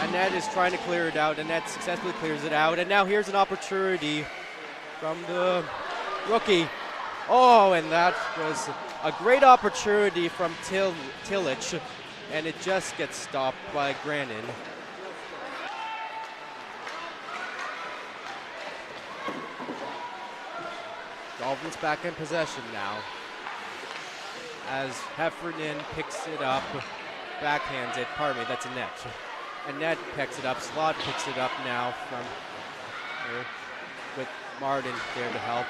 Annette is trying to clear it out. Annette successfully clears it out. And now here's an opportunity from the rookie. Oh, and that was a great opportunity from Tillich. And it just gets stopped by Grannon. Dolphins back in possession now. As Heffernan picks it up, backhands it, pardon me, that's Annette. Annette picks it up, Slot picks it up now from here with Martin there to help.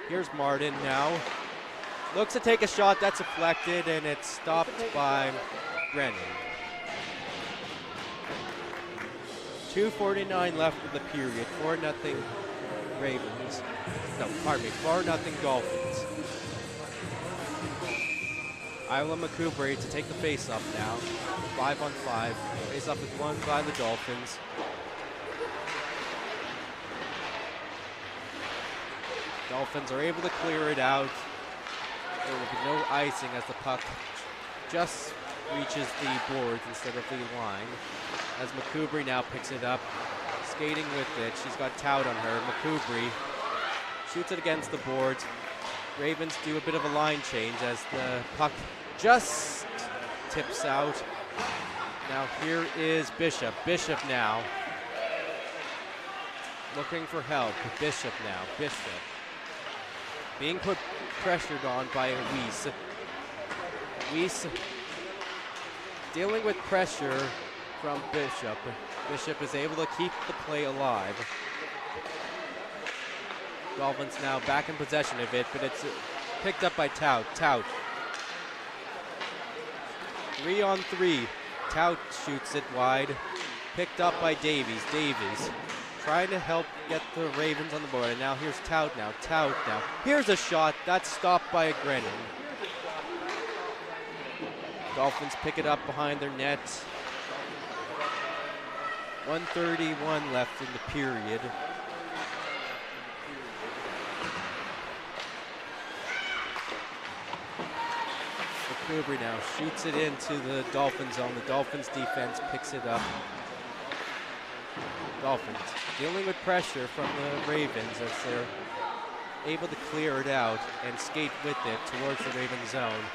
Here's Martin now. Looks to take a shot, that's deflected, and it's stopped by Grannon. 2:49 left in the period, 4-0 Ravens. No, pardon me, 4-0 Dolphins. Isla McCoubrey to take the face-off now. 5-on-5. Face-off is won by the Dolphins. Dolphins are able to clear it out. There will be no icing as the puck just reaches the boards instead of the line. As McCoubrey now picks it up, skating with it. She's got Tout on her. McCoubrey shoots it against the boards. Ravens do a bit of a line change as the puck just tips out. Now here is Bishop. Bishop now looking for help. Bishop now. Bishop being pressured on by Weiss. Weiss dealing with pressure from Bishop. Bishop is able to keep the play alive. Dolphins now back in possession of it, but it's picked up by Tout. Tout. 3-on-3. Tout shoots it wide. Picked up by Davies. Davies trying to help get the Ravens on the board. And now here's Tout now. Tout now. Here's a shot. That's stopped by a Grennan. Dolphins pick it up behind their net. 1:31 left in the period. McCoubrey now shoots it into the Dolphins zone. The Dolphins defense picks it up. Dolphins dealing with pressure from the Ravens as they're able to clear it out and skate with it towards the Ravens zone.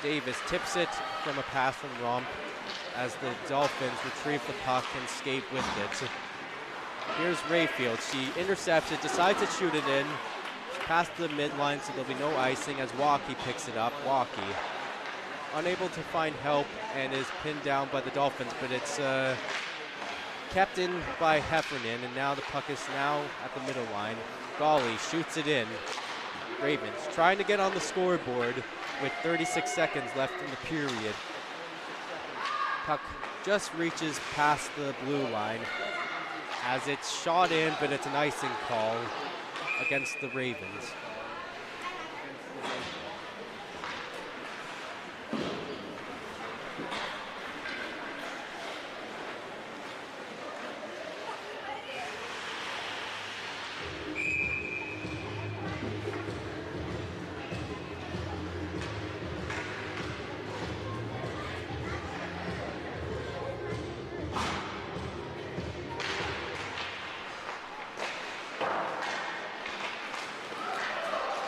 Davis tips it from a pass from Romp as the Dolphins retrieve the puck and skate with it. Here's Rayfield. She intercepts it, decides to shoot it in. Past the midline, so there'll be no icing as Walkie picks it up. Walkie unable to find help and is pinned down by the Dolphins, but it's kept in by Heffernan, and now the puck is now at the middle line. Golly shoots it in. Ravens trying to get on the scoreboard with 36 seconds left in the period. Puck just reaches past the blue line as it's shot in, but it's an icing call against the Ravens.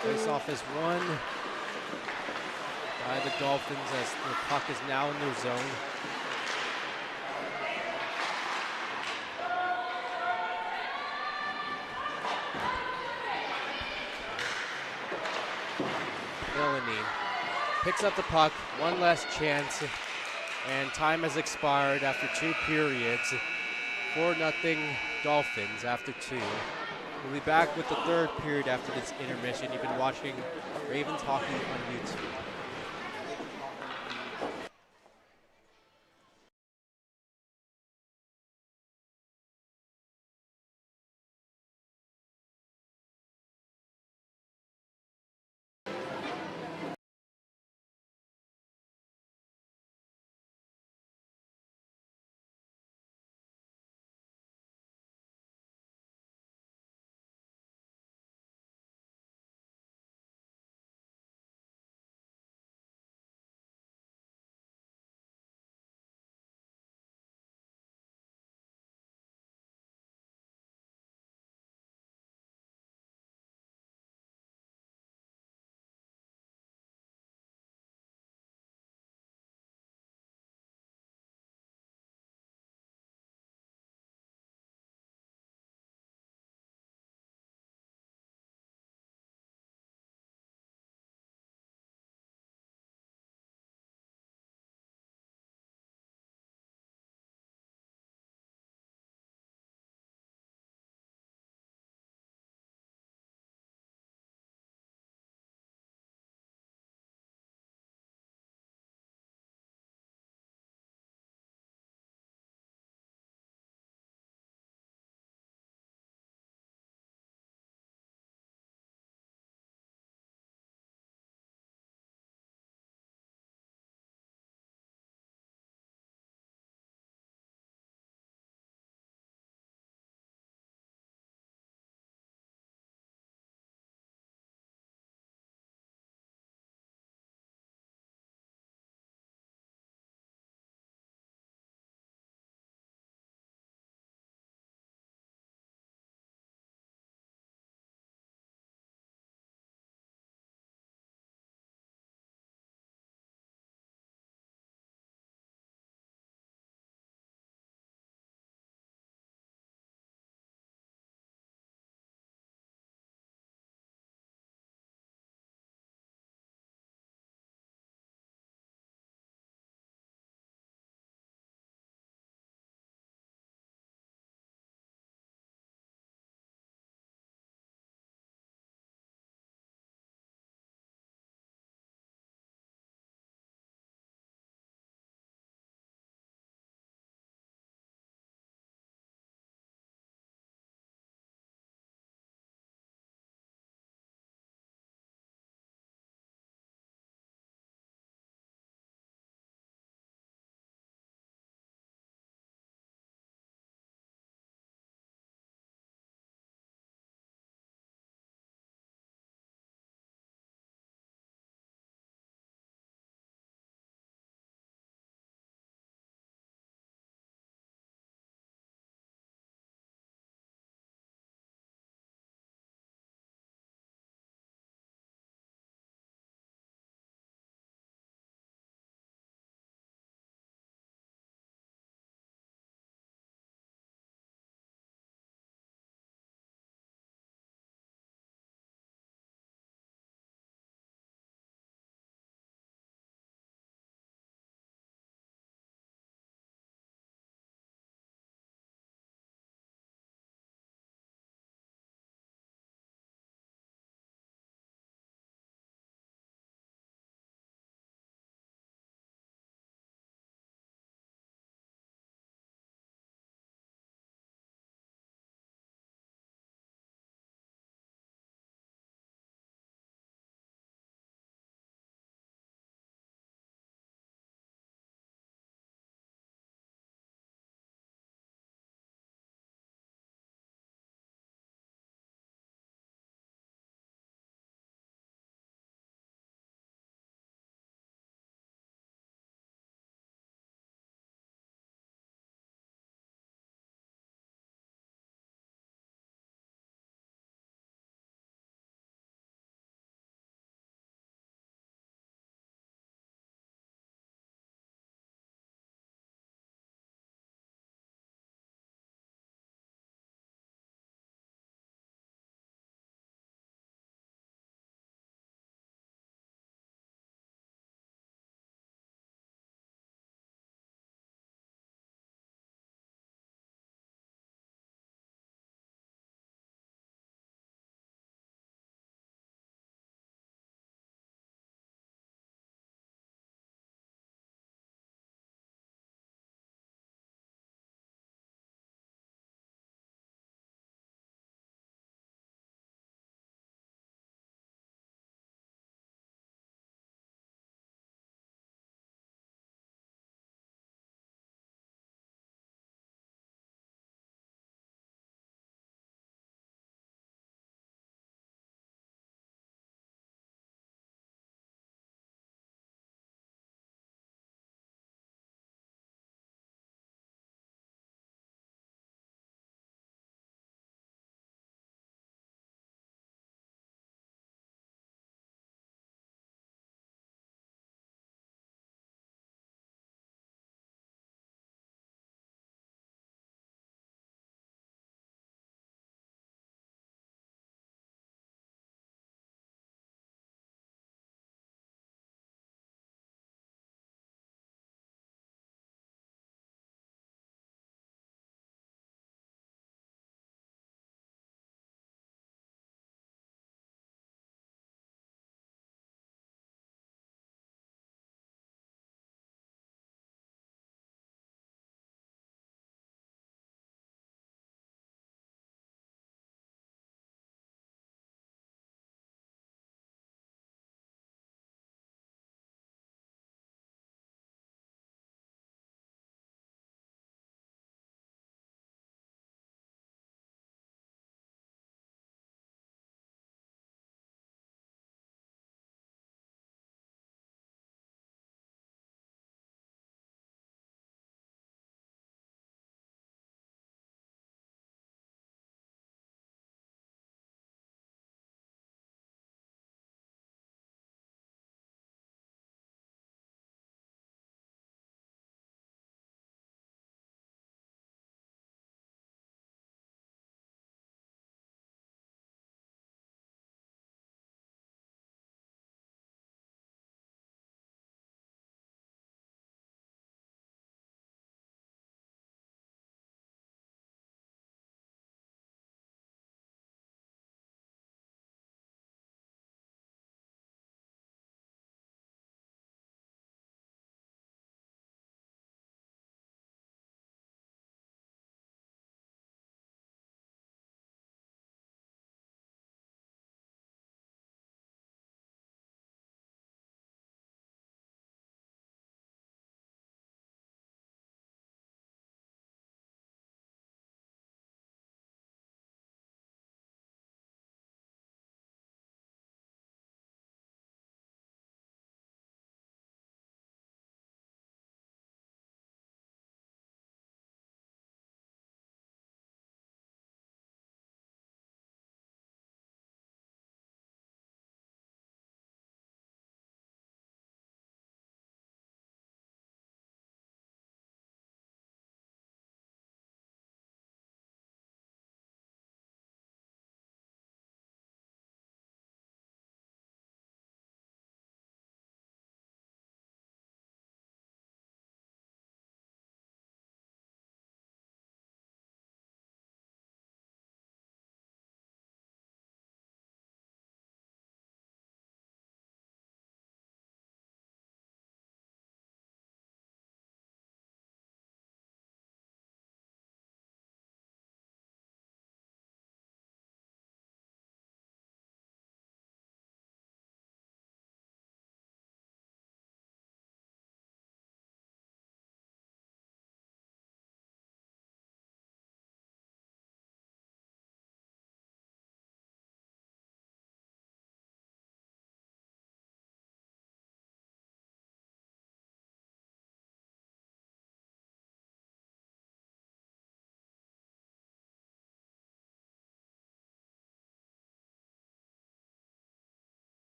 Face-off is won by the Dolphins as the puck is now in their zone. Delaney picks up the puck, one last chance, and time has expired after 2 periods. 4-0 Dolphins after 2. We'll be back with the 3rd period after this intermission. You've been watching Ravens Hockey on YouTube.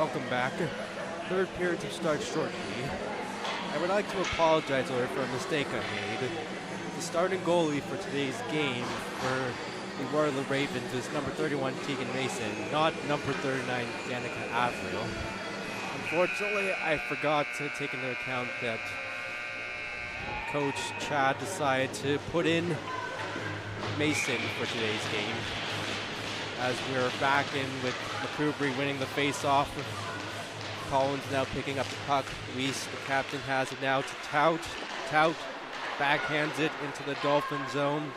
Welcome back. Third period to start shortly. I would like to apologize for a mistake I made. The starting goalie for today's game for the Waterloo Ravens is number 31 Tegan Mason, not number 39 Danica Avril. Unfortunately, I forgot to take into account that Coach Chad decided to put in Mason for today's game. As we're back in with McCoubry winning the face-off. Collins now picking up the puck. Weiss, the captain, has it now to Tout. Tout backhands it into the Dolphin zone.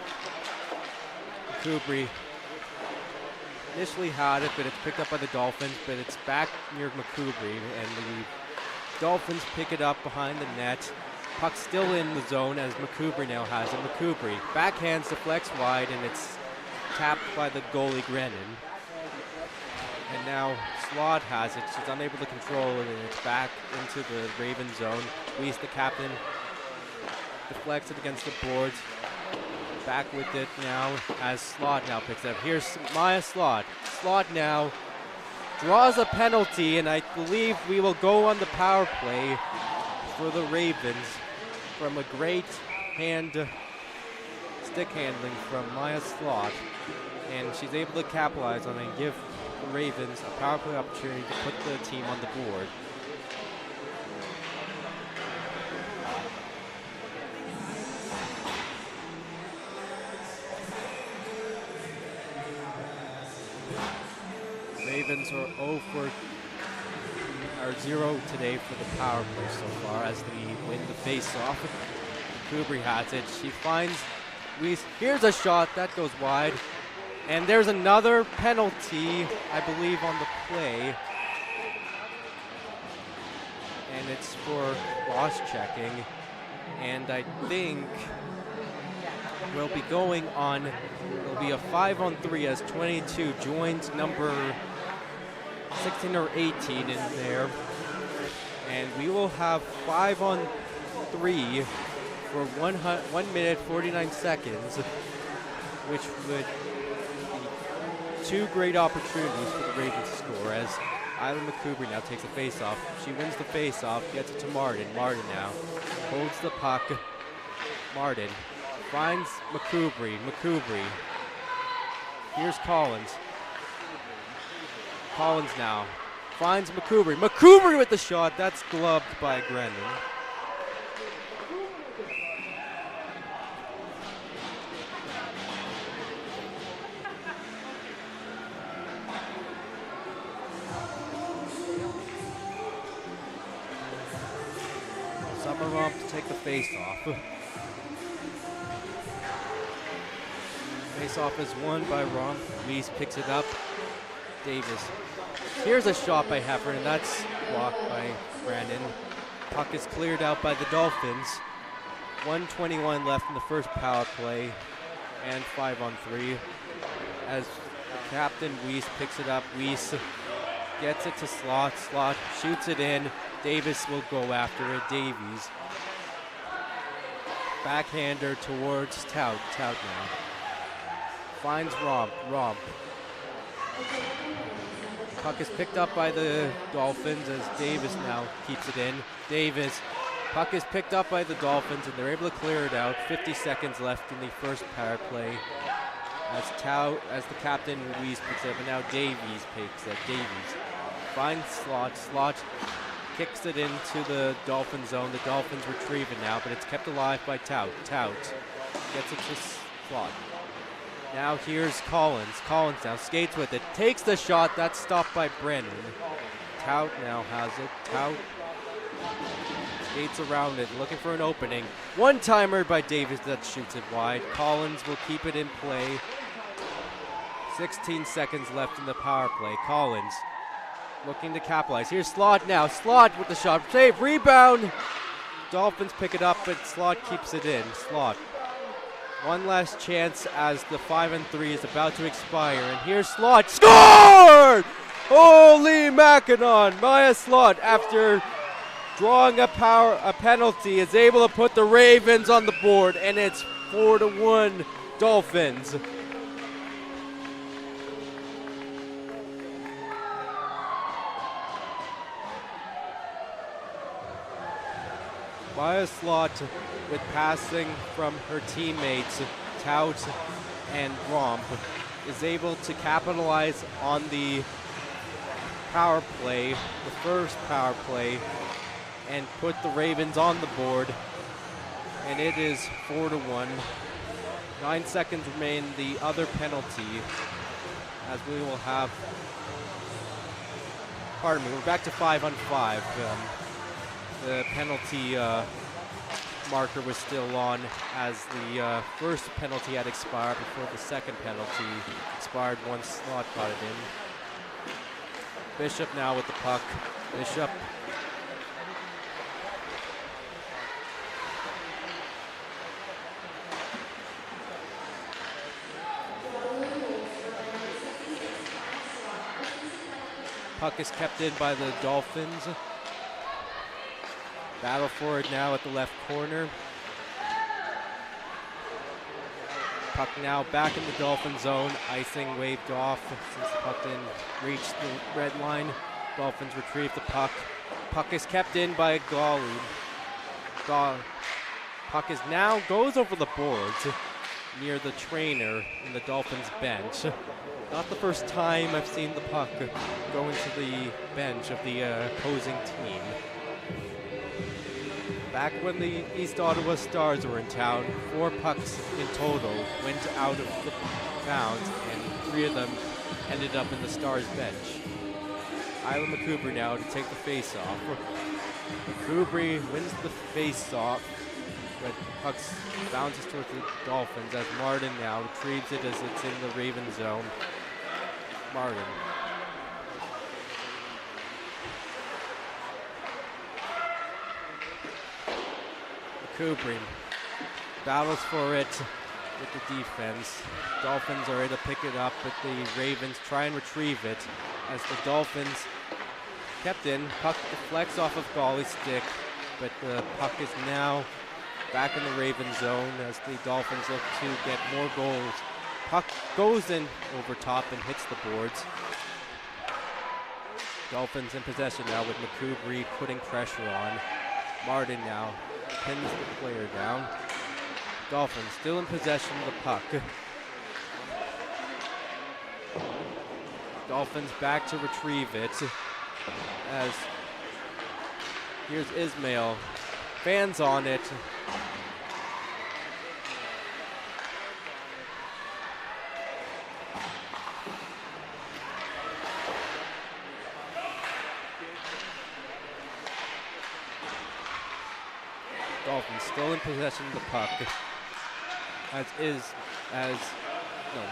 McCoubry initially had it, but it's picked up by the Dolphins, but it's back near McCoubry, and the Dolphins pick it up behind the net. Puck still in the zone as McCoubry now has it. McCoubry backhands the flex wide, and it's tapped by the goalie Grennan. And now Slot has it. She's unable to control it, and it's back into the Raven zone. Weiss, the captain, deflects it against the boards. Back with it now as Slot now picks it up. Here's Maya Slot. Slot now draws a penalty, and I believe we will go on the power play for the Ravens from a great stick handling from Maya Slot. And she's able to capitalize on it and give the Ravens a power play opportunity to put the team on the board. Ravens are 0 today for the power play so far as we win the face-off. Kubrick has it. She finds Weiss. Here's a shot that goes wide. And there's another penalty, I believe, on the play. And it's for loss checking. And I think we'll be going on, it'll be a 5-on-3 as 22 joins number 16 or 18 in there. And we will have 5-on-3 for 1 minute 49 seconds, which would be two great opportunities for the Ravens to score as Isla McCoubry now takes a face-off. She wins the face-off, gets it to Martin. Martin now holds the puck. Martin finds McCoubry. McCoubry. Here's Collins. Collins now finds McCoubry. McCoubry with the shot. That's gloved by Grennan. Summerump to take the face-off. Face-off is won by Rump. Weiss picks it up. Davis. Here's a shot by Heffer, and that's blocked by Brandon. Puck is cleared out by the Dolphins. 1:21 left in the first power play, and 5-on-3. As Captain Weiss picks it up, Weiss gets it to Slot. Slot shoots it in. Davis will go after it. Davies. Backhander towards Tout. Tout now. Finds Romp. Romp. Puck is picked up by the Dolphins as Davis now keeps it in. Davis. Puck is picked up by the Dolphins and they're able to clear it out. 50 seconds left in the first power play. As the captain Louise picks it up, and now Davies picks it. Davies finds Slot. Slot kicks it into the Dolphin zone. The Dolphins retrieve it now, but it's kept alive by Tout. Tout gets it to Slot. Now here's Collins. Collins now skates with it. Takes the shot. That's stopped by Brennan. Tout now has it. Tout skates around it, looking for an opening. One-timer by Davis that shoots it wide. Collins will keep it in play. 16 seconds left in the power play. Collins looking to capitalize. Here's Slot now. Slot with the shot. Save. Rebound. Dolphins pick it up, but Slot keeps it in. Slot. One last chance as the 5-on-3 is about to expire. And here's Slot. Scored! Holy Mackinac! Maya Slot, after drawing a penalty, is able to put the Ravens on the board, and it's 4-1 Dolphins. Maya Slot, with passing from her teammates Tout and Romp, is able to capitalize on the power play, the first power play, and put the Ravens on the board. And it is 4-1. 9 seconds remain the other penalty, as we will have, pardon me, we're back to 5-on-5. The penalty marker was still on as the first penalty had expired before the second penalty expired once Slot got it in. Bishop now with the puck. Bishop. Puck is kept in by the Dolphins. Battle for it now at the left corner. Puck now back in the Dolphin zone. Icing waved off since the puck didn't reach the red line. Dolphins retrieve the puck. Puck is kept in by Golly. Puck is now goes over the boards near the trainer in the Dolphins bench. Not the first time I've seen the puck go into the bench of the opposing team. Back when the East Ottawa Stars were in town, 4 pucks in total went out of the bounds, and 3 of them ended up in the Stars bench. Isla McCoubry now to take the face-off. McCoubry wins the face-off, but puck bounces towards the Dolphins as Martin now retrieves it as it's in the Raven zone. Martin. McCoubry battles for it with the defense. Dolphins are able to pick it up, but the Ravens try and retrieve it as the Dolphins kept in. Puck deflects off of Golly's stick, but the puck is now back in the Raven zone as the Dolphins look to get more goals. Puck goes in over top and hits the boards. Dolphins in possession now with McCoubry putting pressure on. Martin now pins the player down. Dolphins still in possession of the puck. Dolphins back to retrieve it as here's Ismail. Fans on it. Dolphins still in possession of the puck.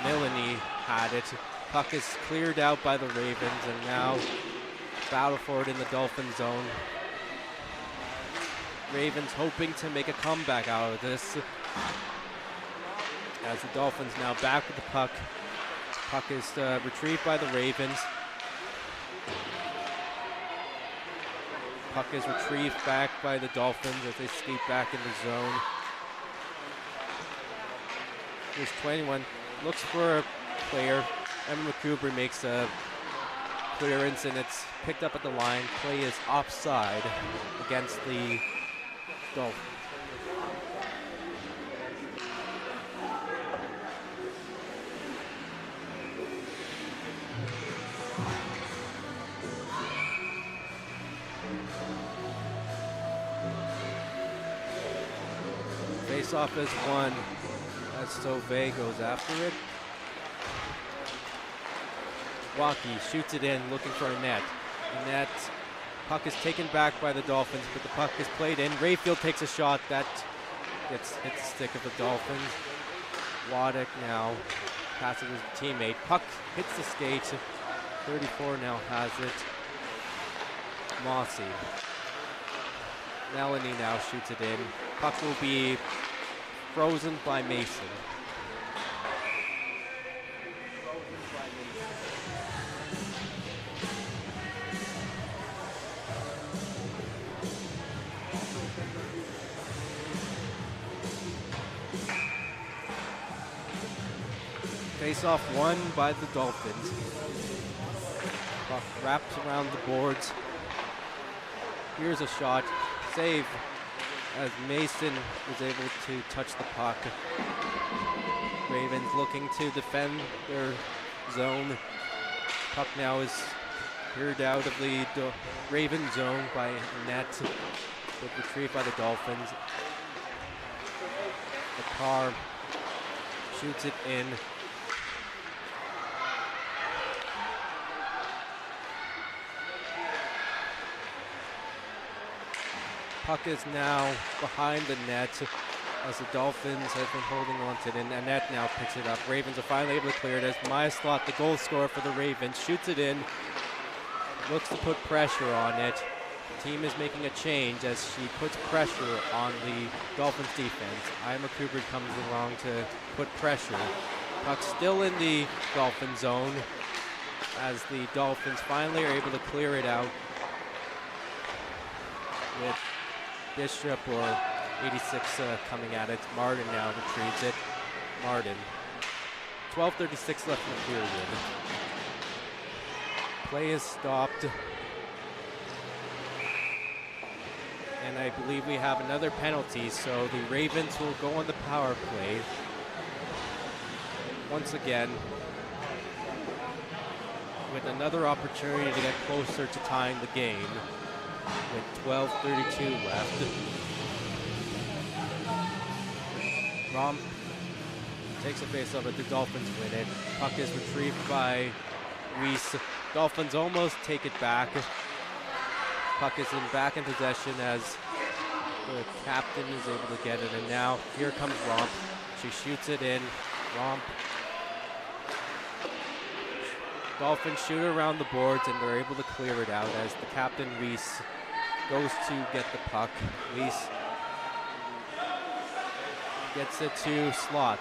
Melanie had it. Puck is cleared out by the Ravens and now battle for it in the Dolphin zone. Ravens hoping to make a comeback out of this. As the Dolphins now back with the puck. Puck is retrieved by the Ravens. Puck is retrieved back by the Dolphins as they skate back in the zone. Here's 21, looks for a player. Emma McCoubry makes a clearance and it's picked up at the line. Play is offside against the Dolphins. Face-off is won as Sauvé goes after it. Waukee shoots it in, looking for a net. The net puck is taken back by the Dolphins, but the puck is played in. Rayfield takes a shot that hits the stick of the Dolphins. Waddick now passes his teammate. Puck hits the skate. 34 now has it. Mossy. Melanie now shoots it in. Puck will be frozen by Mason. Face-off won by the Dolphins. Puck wraps around the boards. Here's a shot. Save as Mason was able to touch the puck. Ravens looking to defend their zone. Puck now is cleared out of the Raven zone by net, but retrieved by the Dolphins. The car shoots it in. Puck is now behind the net as the Dolphins have been holding on to it, and Annette now picks it up. Ravens are finally able to clear it as Myaslot, the goal scorer for the Ravens, shoots it in, looks to put pressure on it. The team is making a change as she puts pressure on the Dolphins defense. Ima Cooper comes along to put pressure. Puck still in the Dolphin zone as the Dolphins finally are able to clear it out with Bishop or 86 coming at it. Martin now retrieves it. Martin. 12:36 left in the period. Play is stopped. And I believe we have another penalty, so the Ravens will go on the power play. Once again, with another opportunity to get closer to tying the game with 12:32 left. Romp takes a face off, but the Dolphins win it. Puck is retrieved by Weiss. Dolphins almost take it back. Puck is back in possession as the captain is able to get it, and now here comes Romp. She shoots it in. Romp. Dolphins shoot around the boards, and they're able to clear it out as the captain, Weiss, goes to get the puck. Weiss gets it to Slot,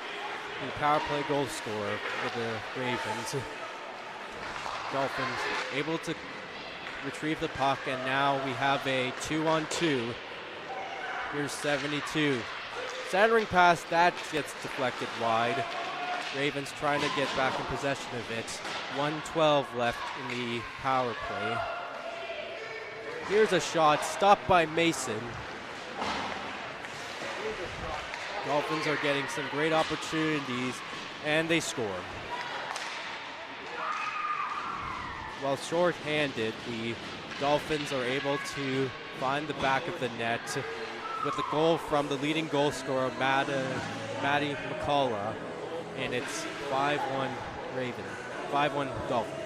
the power play goal scorer for the Ravens. Dolphins able to retrieve the puck, and now we have a 2-on-2. Here's 72. Centering pass, that gets deflected wide. Ravens trying to get back in possession of it. 1:12 left in the power play. Here's a shot, stopped by Mason. Dolphins are getting some great opportunities, and they score. While short-handed, the Dolphins are able to find the back of the net with a goal from the leading goal scorer, Maddie McCullough, and it's 5-1 Raven, 5-1 Dolphins.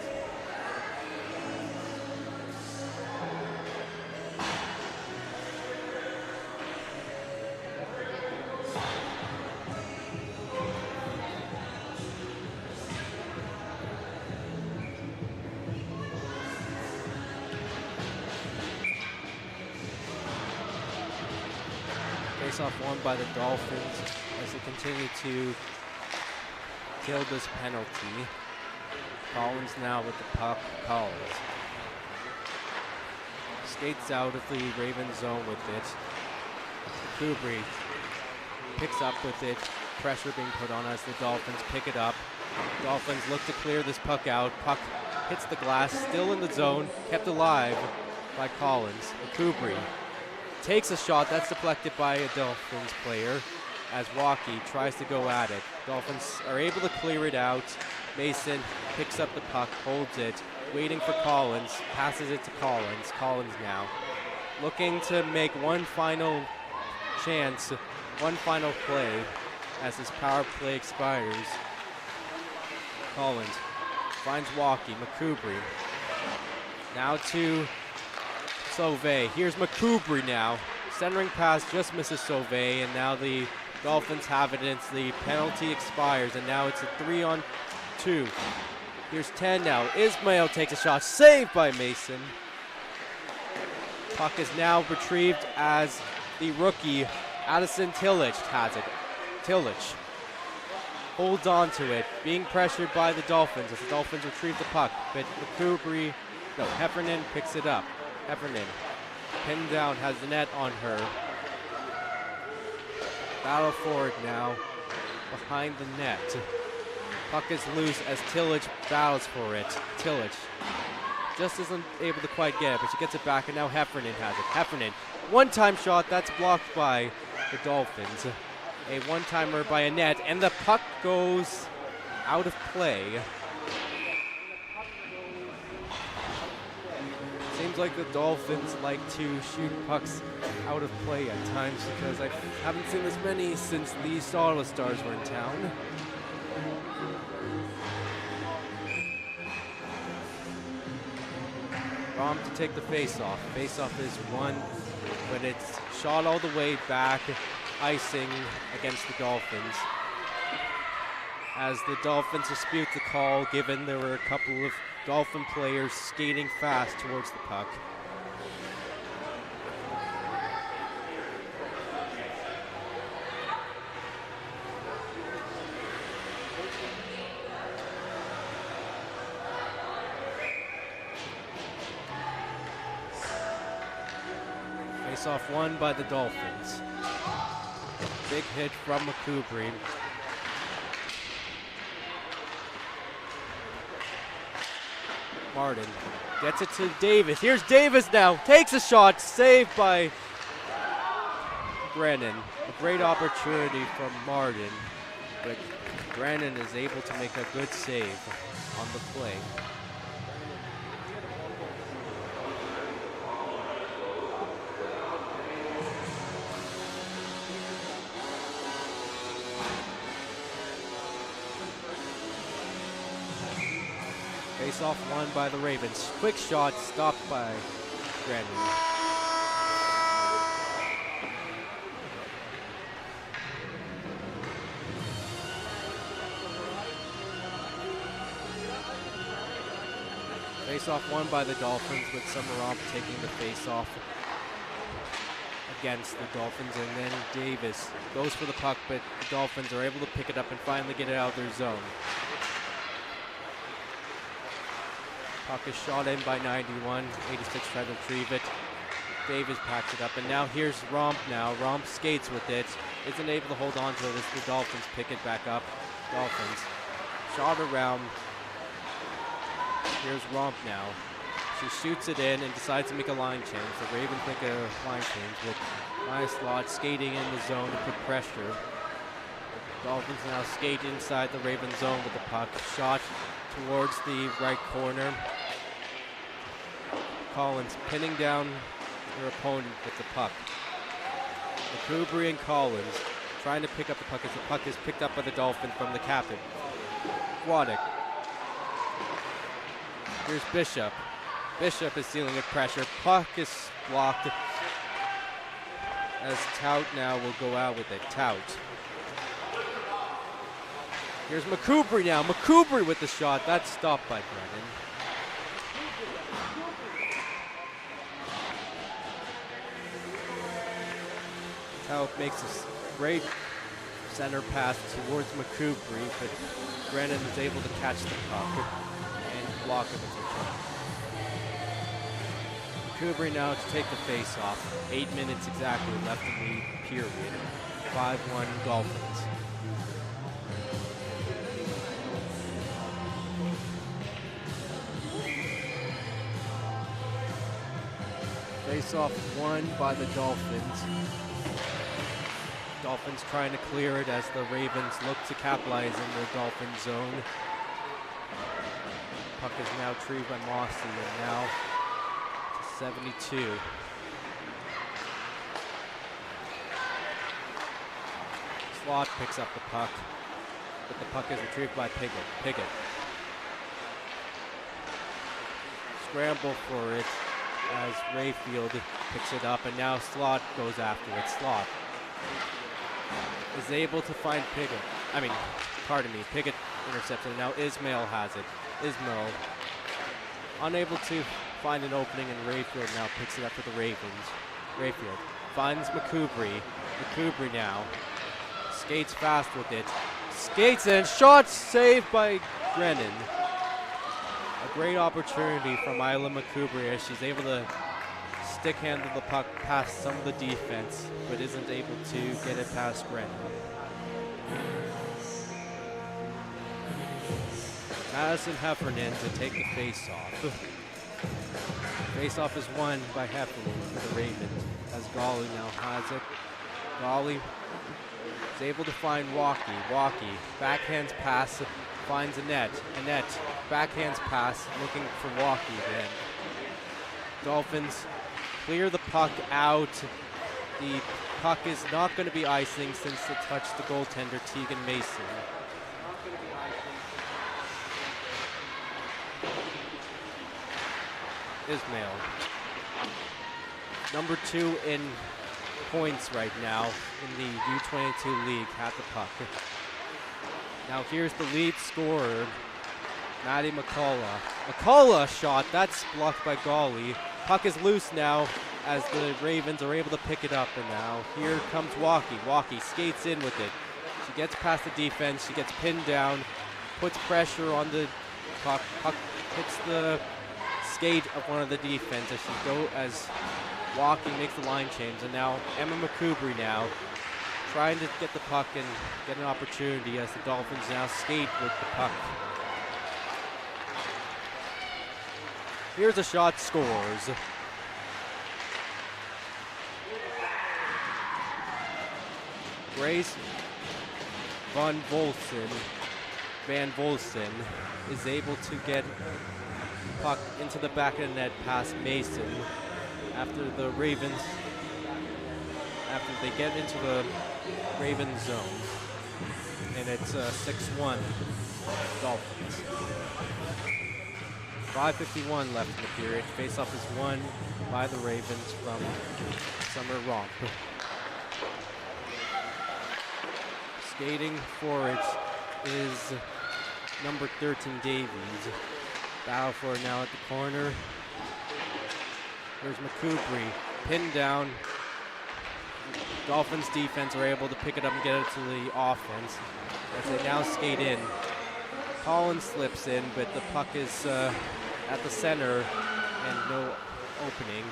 Face-off won by the Dolphins as they continue to kill this penalty. Collins now with the puck. Collins skates out of the Raven zone with it. Kubri picks up with it. Pressure being put on as the Dolphins pick it up. Dolphins look to clear this puck out. Puck hits the glass, still in the zone, kept alive by Collins. Kubri takes a shot, that's deflected by a Dolphins player as Walkie tries to go at it. Dolphins are able to clear it out. Mason picks up the puck, holds it, waiting for Collins, passes it to Collins. Collins now looking to make one final chance, one final play as his power play expires. Collins finds Walkie, McCoubry. Now to Sauvé. Here's McCoubry now. Centering pass just misses Sauvé, and now the Dolphins have it, and the penalty expires, and now it's a 3-on-2. Here's 10 now. Ismail takes a shot, saved by Mason. Puck is now retrieved as the rookie, Addison Tillich, has it. Tillich holds on to it, being pressured by the Dolphins as the Dolphins retrieve the puck, but Heffernan picks it up. Heffernan, pinned down, has the net on her. Battle forward now, behind the net. Puck is loose as Tillich battles for it. Tillich just isn't able to quite get it, but she gets it back, and now Heffernan has it. Heffernan one-time shot that's blocked by the Dolphins. A one-timer by Annette, and the puck goes out of play. Seems like the Dolphins like to shoot pucks out of play at times because I haven't seen as many since the Ottawa Stars were in town. Rom to take the face-off. Face-off is won, but it's shot all the way back, icing against the Dolphins. As the Dolphins dispute the call, given there were a couple of Dolphin players skating fast towards the puck. Face-off won by the Dolphins. Big hit from McCoubry. Martin gets it to Davis. Here's Davis now. Takes a shot. Saved by Brennan. A great opportunity from Martin. But Brennan is able to make a good save on the play. Face-off won by the Ravens. Quick shot stopped by Brandon. Face-off won by the Dolphins, with Summerall taking the face-off against the Dolphins, and then Davis goes for the puck, but the Dolphins are able to pick it up and finally get it out of their zone. Puck is shot in by 91. 86 tries to retrieve it. Davis packs it up, and now here's Romp now. Romp skates with it. Isn't able to hold on to it as the Dolphins pick it back up. Dolphins. Shot around. Here's Romp now. She shoots it in and decides to make a line change. The Ravens make a line change with Maya Slot skating in the zone to put pressure. Dolphins now skate inside the Raven zone with the puck. Shot towards the right corner. Collins pinning down their opponent with the puck. McCoubry and Collins trying to pick up the puck as the puck is picked up by the Dolphin from the captain. Waddick. Here's Bishop. Bishop is dealing with pressure. Puck is blocked as Tout now will go out with it. Tout. Here's McCoubry now. McCoubry with the shot. That's stopped by Brennan. Tout makes a great center pass towards McCoubry, but Brennan is able to catch the puck and block it with the shot. McCoubry now to take the face-off. 8 minutes exactly left in the period. 5-1 Dolphins. Face-off won by the Dolphins. Dolphins trying to clear it as the Ravens look to capitalize in their Dolphin zone. Puck is now retrieved by Mossy, and now to 72. Slot picks up the puck, but the puck is retrieved by Pickett. Scramble for it as Rayfield picks it up, and now Slot goes after it. Slot is able to find Pickett. Pickett intercepts it, and now Ismail has it. Ismail unable to find an opening, and Rayfield now picks it up for the Ravens. Rayfield finds McCoubry. McCoubry now skates fast with it. Skates in, shot saved by Brennan. A great opportunity from Isla McCoubry as she's able to stick handle the puck past some of the defense, but isn't able to get it past Brennan. Madison Heffernan to take the face-off. Face-off is won by Heffernan for the Ravens as Golly now has it. Golly is able to find Walkie. Walkie backhands pass, finds Annette. Annette backhands pass, looking for Walkie again. Dolphins clear the puck out. The puck is not going to be icing since it touched the goaltender, Tegan Mason. Ismail. Number 2 in points right now in the U22 league, had the puck. Now here's the lead scorer, Maddie McCullough. McCullough shot, that's blocked by Golly. Puck is loose now as the Ravens are able to pick it up, and now here comes Walkie. Walkie skates in with it. She gets past the defense, she gets pinned down, puts pressure on the puck. Puck hits the skate of one of the defense as Walkie makes the line change, and now Emma McCubry now trying to get the puck and get an opportunity as the Dolphins now skate with the puck. Here's a shot, scores. Grace Van Volsen is able to get puck into the back of the net past Mason after the Ravens, after they get into the Ravens zone, and it's 6-1 Dolphins. 5:51 left in the period. Faceoff is won by the Ravens from Summer Romp. Skating for it is number 13 Davies. Battle for it now at the corner. There's McCubry pinned down. Dolphins defense are able to pick it up and get it to the offense as they now skate in. Collins slips in, but the puck is at the center and no opening.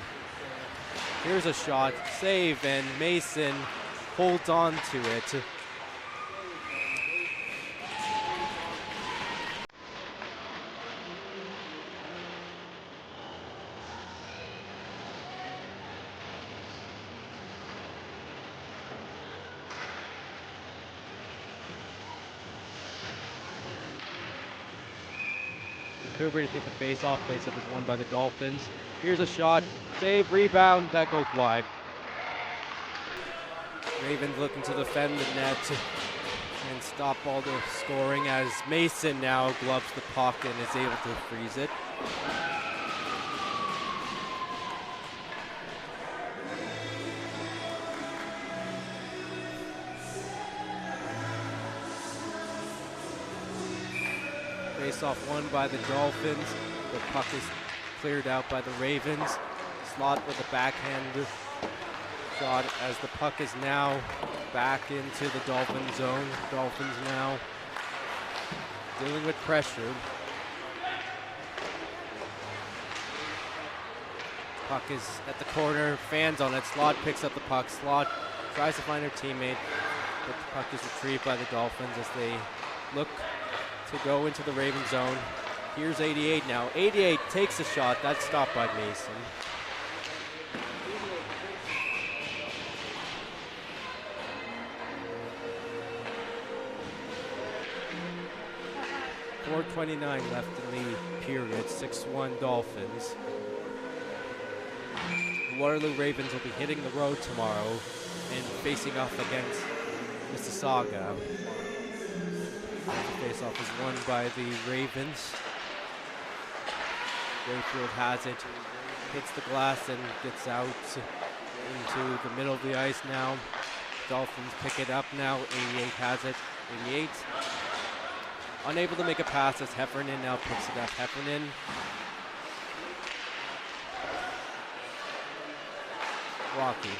Here's a shot, save, and Mason holds on to it. Kubrick to take the face-off. Face-up is won by the Dolphins. Here's a shot, save, rebound, that goes wide. Ravens looking to defend the net and stop all the scoring as Mason now gloves the puck and is able to freeze it. Face-off won by the Dolphins. The puck is cleared out by the Ravens. Slot with a backhand shot as the puck is now back into the Dolphin zone. Dolphins now dealing with pressure. Puck is at the corner, fans on it. Slot picks up the puck. Slot tries to find her teammate, but the puck is retrieved by the Dolphins as they look to go into the Raven zone. Here's 88 now. 88 takes a shot. That's stopped by Mason. .429 left in the period. 6-1 Dolphins. The Waterloo Ravens will be hitting the road tomorrow and facing off against Mississauga. The face-off is won by the Ravens. Rayfield has it, hits the glass and gets out into the middle of the ice now. Dolphins pick it up now. 88 has it. 88 unable to make a pass as Heffernan now picks it up. Heffernan Rocky.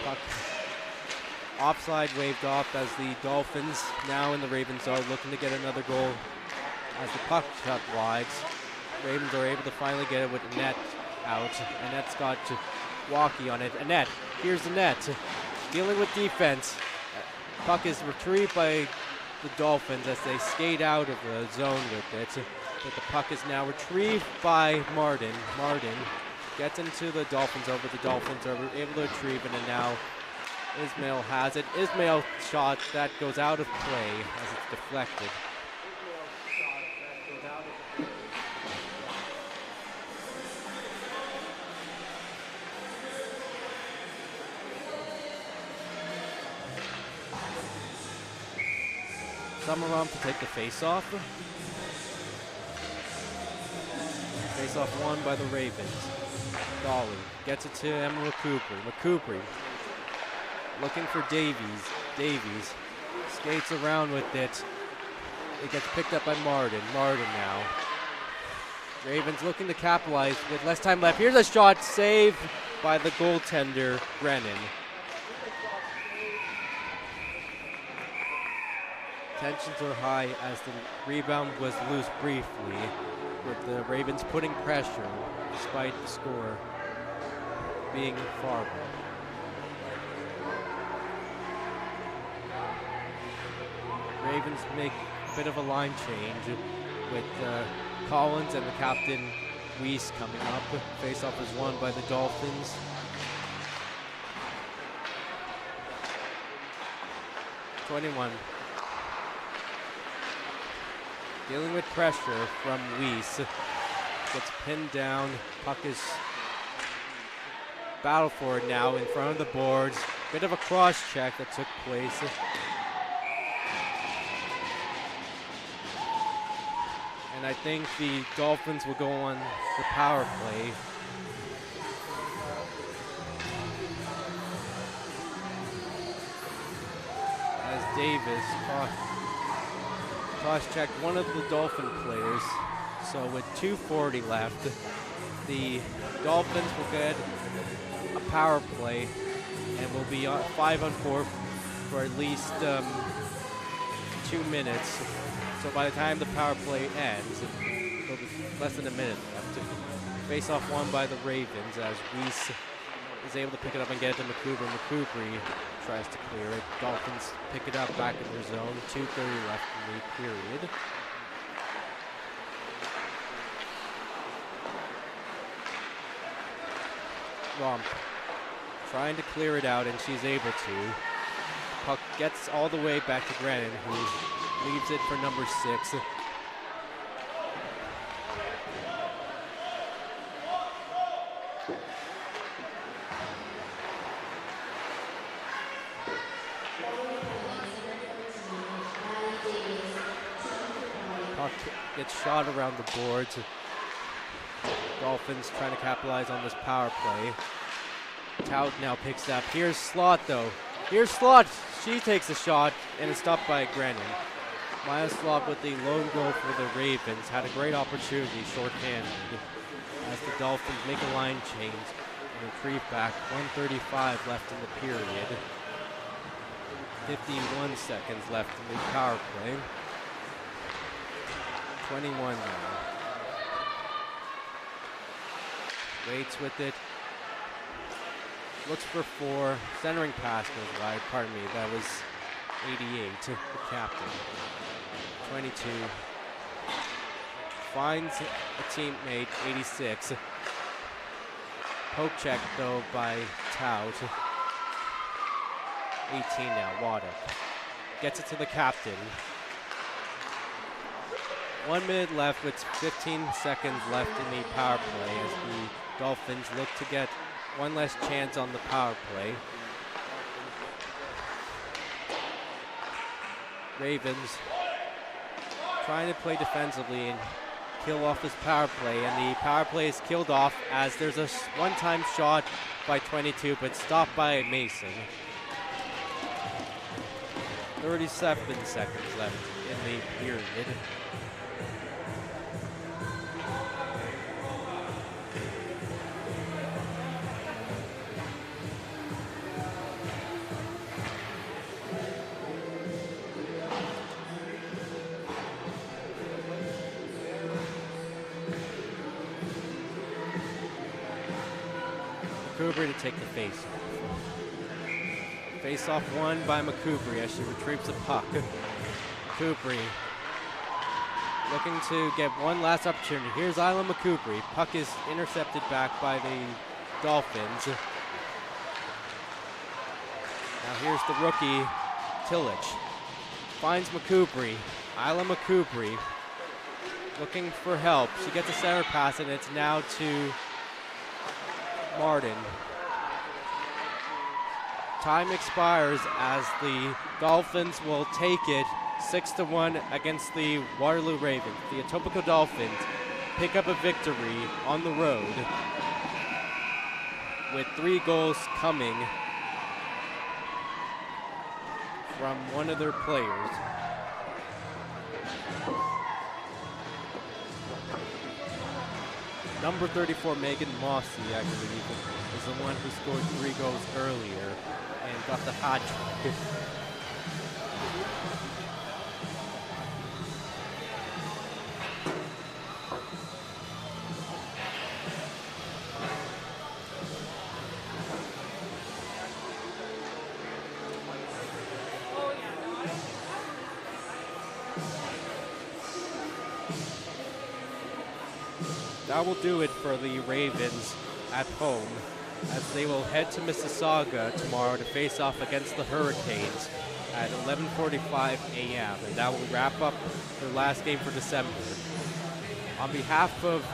Puck offside waved off as the Dolphins now in the Ravens zone looking to get another goal as the puck shot wide. Ravens are able to finally get it with Annette out. Annette's got Walkie on it. Annette, here's Annette dealing with defense. Puck is retrieved by the Dolphins as they skate out of the zone with it. But the puck is now retrieved by Martin. Martin gets into the Dolphins over. The Dolphins are able to retrieve it, and now Ismail has it. Ismail shot that goes out of play as it's deflected. Summerom to take the face-off. Face-off won by the Ravens. Dolly gets it to Emma McCoupry. McCoupry looking for Davies. Davies skates around with it. It gets picked up by Martin. Martin now. Ravens looking to capitalize with less time left. Here's a shot saved by the goaltender, Brennan. Tensions are high as the rebound was loose briefly, with the Ravens putting pressure despite the score being Fargo. Ravens make a bit of a line change with Collins and the captain Weiss coming up. Face-off is won by the Dolphins. '21. Dealing with pressure from Weiss. Gets pinned down. Puck is battle for it now in front of the boards. Bit of a cross check that took place. And I think the Dolphins will go on the power play. As Davis cross-checked one of the Dolphin players. So with 2:40 left, the Dolphins will get a power play and will be 5-on-4 for at least 2 minutes. So by the time the power play ends, it'll be less than a minute left. Face-off won by the Ravens as Weiss is able to pick it up and get it to McCoupry. McCoupry tries to clear it. Dolphins pick it up back in their zone. 2:30 left in the period. Romp trying to clear it out, and she's able to. Puck gets all the way back to Grannon, who leaves it for number 6. Puck gets shot around the boards. Dolphins trying to capitalize on this power play. Tout now picks up. Here's Slot though. Here's Slot. She takes a shot and is stopped by Grennan. Maya Slot with the lone goal for the Ravens had a great opportunity shorthanded as the Dolphins make a line change and retrieve back. 1:35 left in the period. 51 seconds left in the power play. 21 now. Waits with it. Looks for 4. Centering pass goes wide. Pardon me. That was 88. The captain. 22. Finds a teammate. 86. Poke check though by Tout. 18 now. Water. Gets it to the captain. 1 minute left with 15 seconds left in the power play as the Dolphins look to get one last chance on the power play. Ravens trying to play defensively and kill off this power play, and the power play is killed off as there's a one-time shot by 22 but stopped by Mason. 37 seconds left in the period. To take the Face-off won by Makubri as she retrieves the puck. Makubri looking to get one last opportunity. Here's Isla Makubri. Puck is intercepted back by the Dolphins. Now here's the rookie, Tillich. Finds Makubri. Isla Makubri looking for help. She gets a center pass, and it's now to Martin. Time expires as the Dolphins will take it 6-1 against the Waterloo Ravens. The Etobicoke Dolphins pick up a victory on the road with 3 goals coming from one of their players. Number 34, Megan Mossy, I believe, is the one who scored 3 goals earlier and got the hat trick. That will do it for the Ravens at home, as they will head to Mississauga tomorrow to face off against the Hurricanes at 11:45 a.m. And that will wrap up their last game for December. On behalf of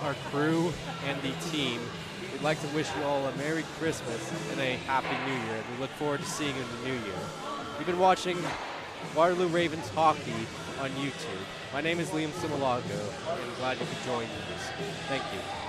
our crew and the team, we'd like to wish you all a Merry Christmas and a Happy New Year. And we look forward to seeing you in the new year. You've been watching Waterloo Ravens hockey on YouTube. My name is Liam Simulago, and I'm glad you could join us. Thank you.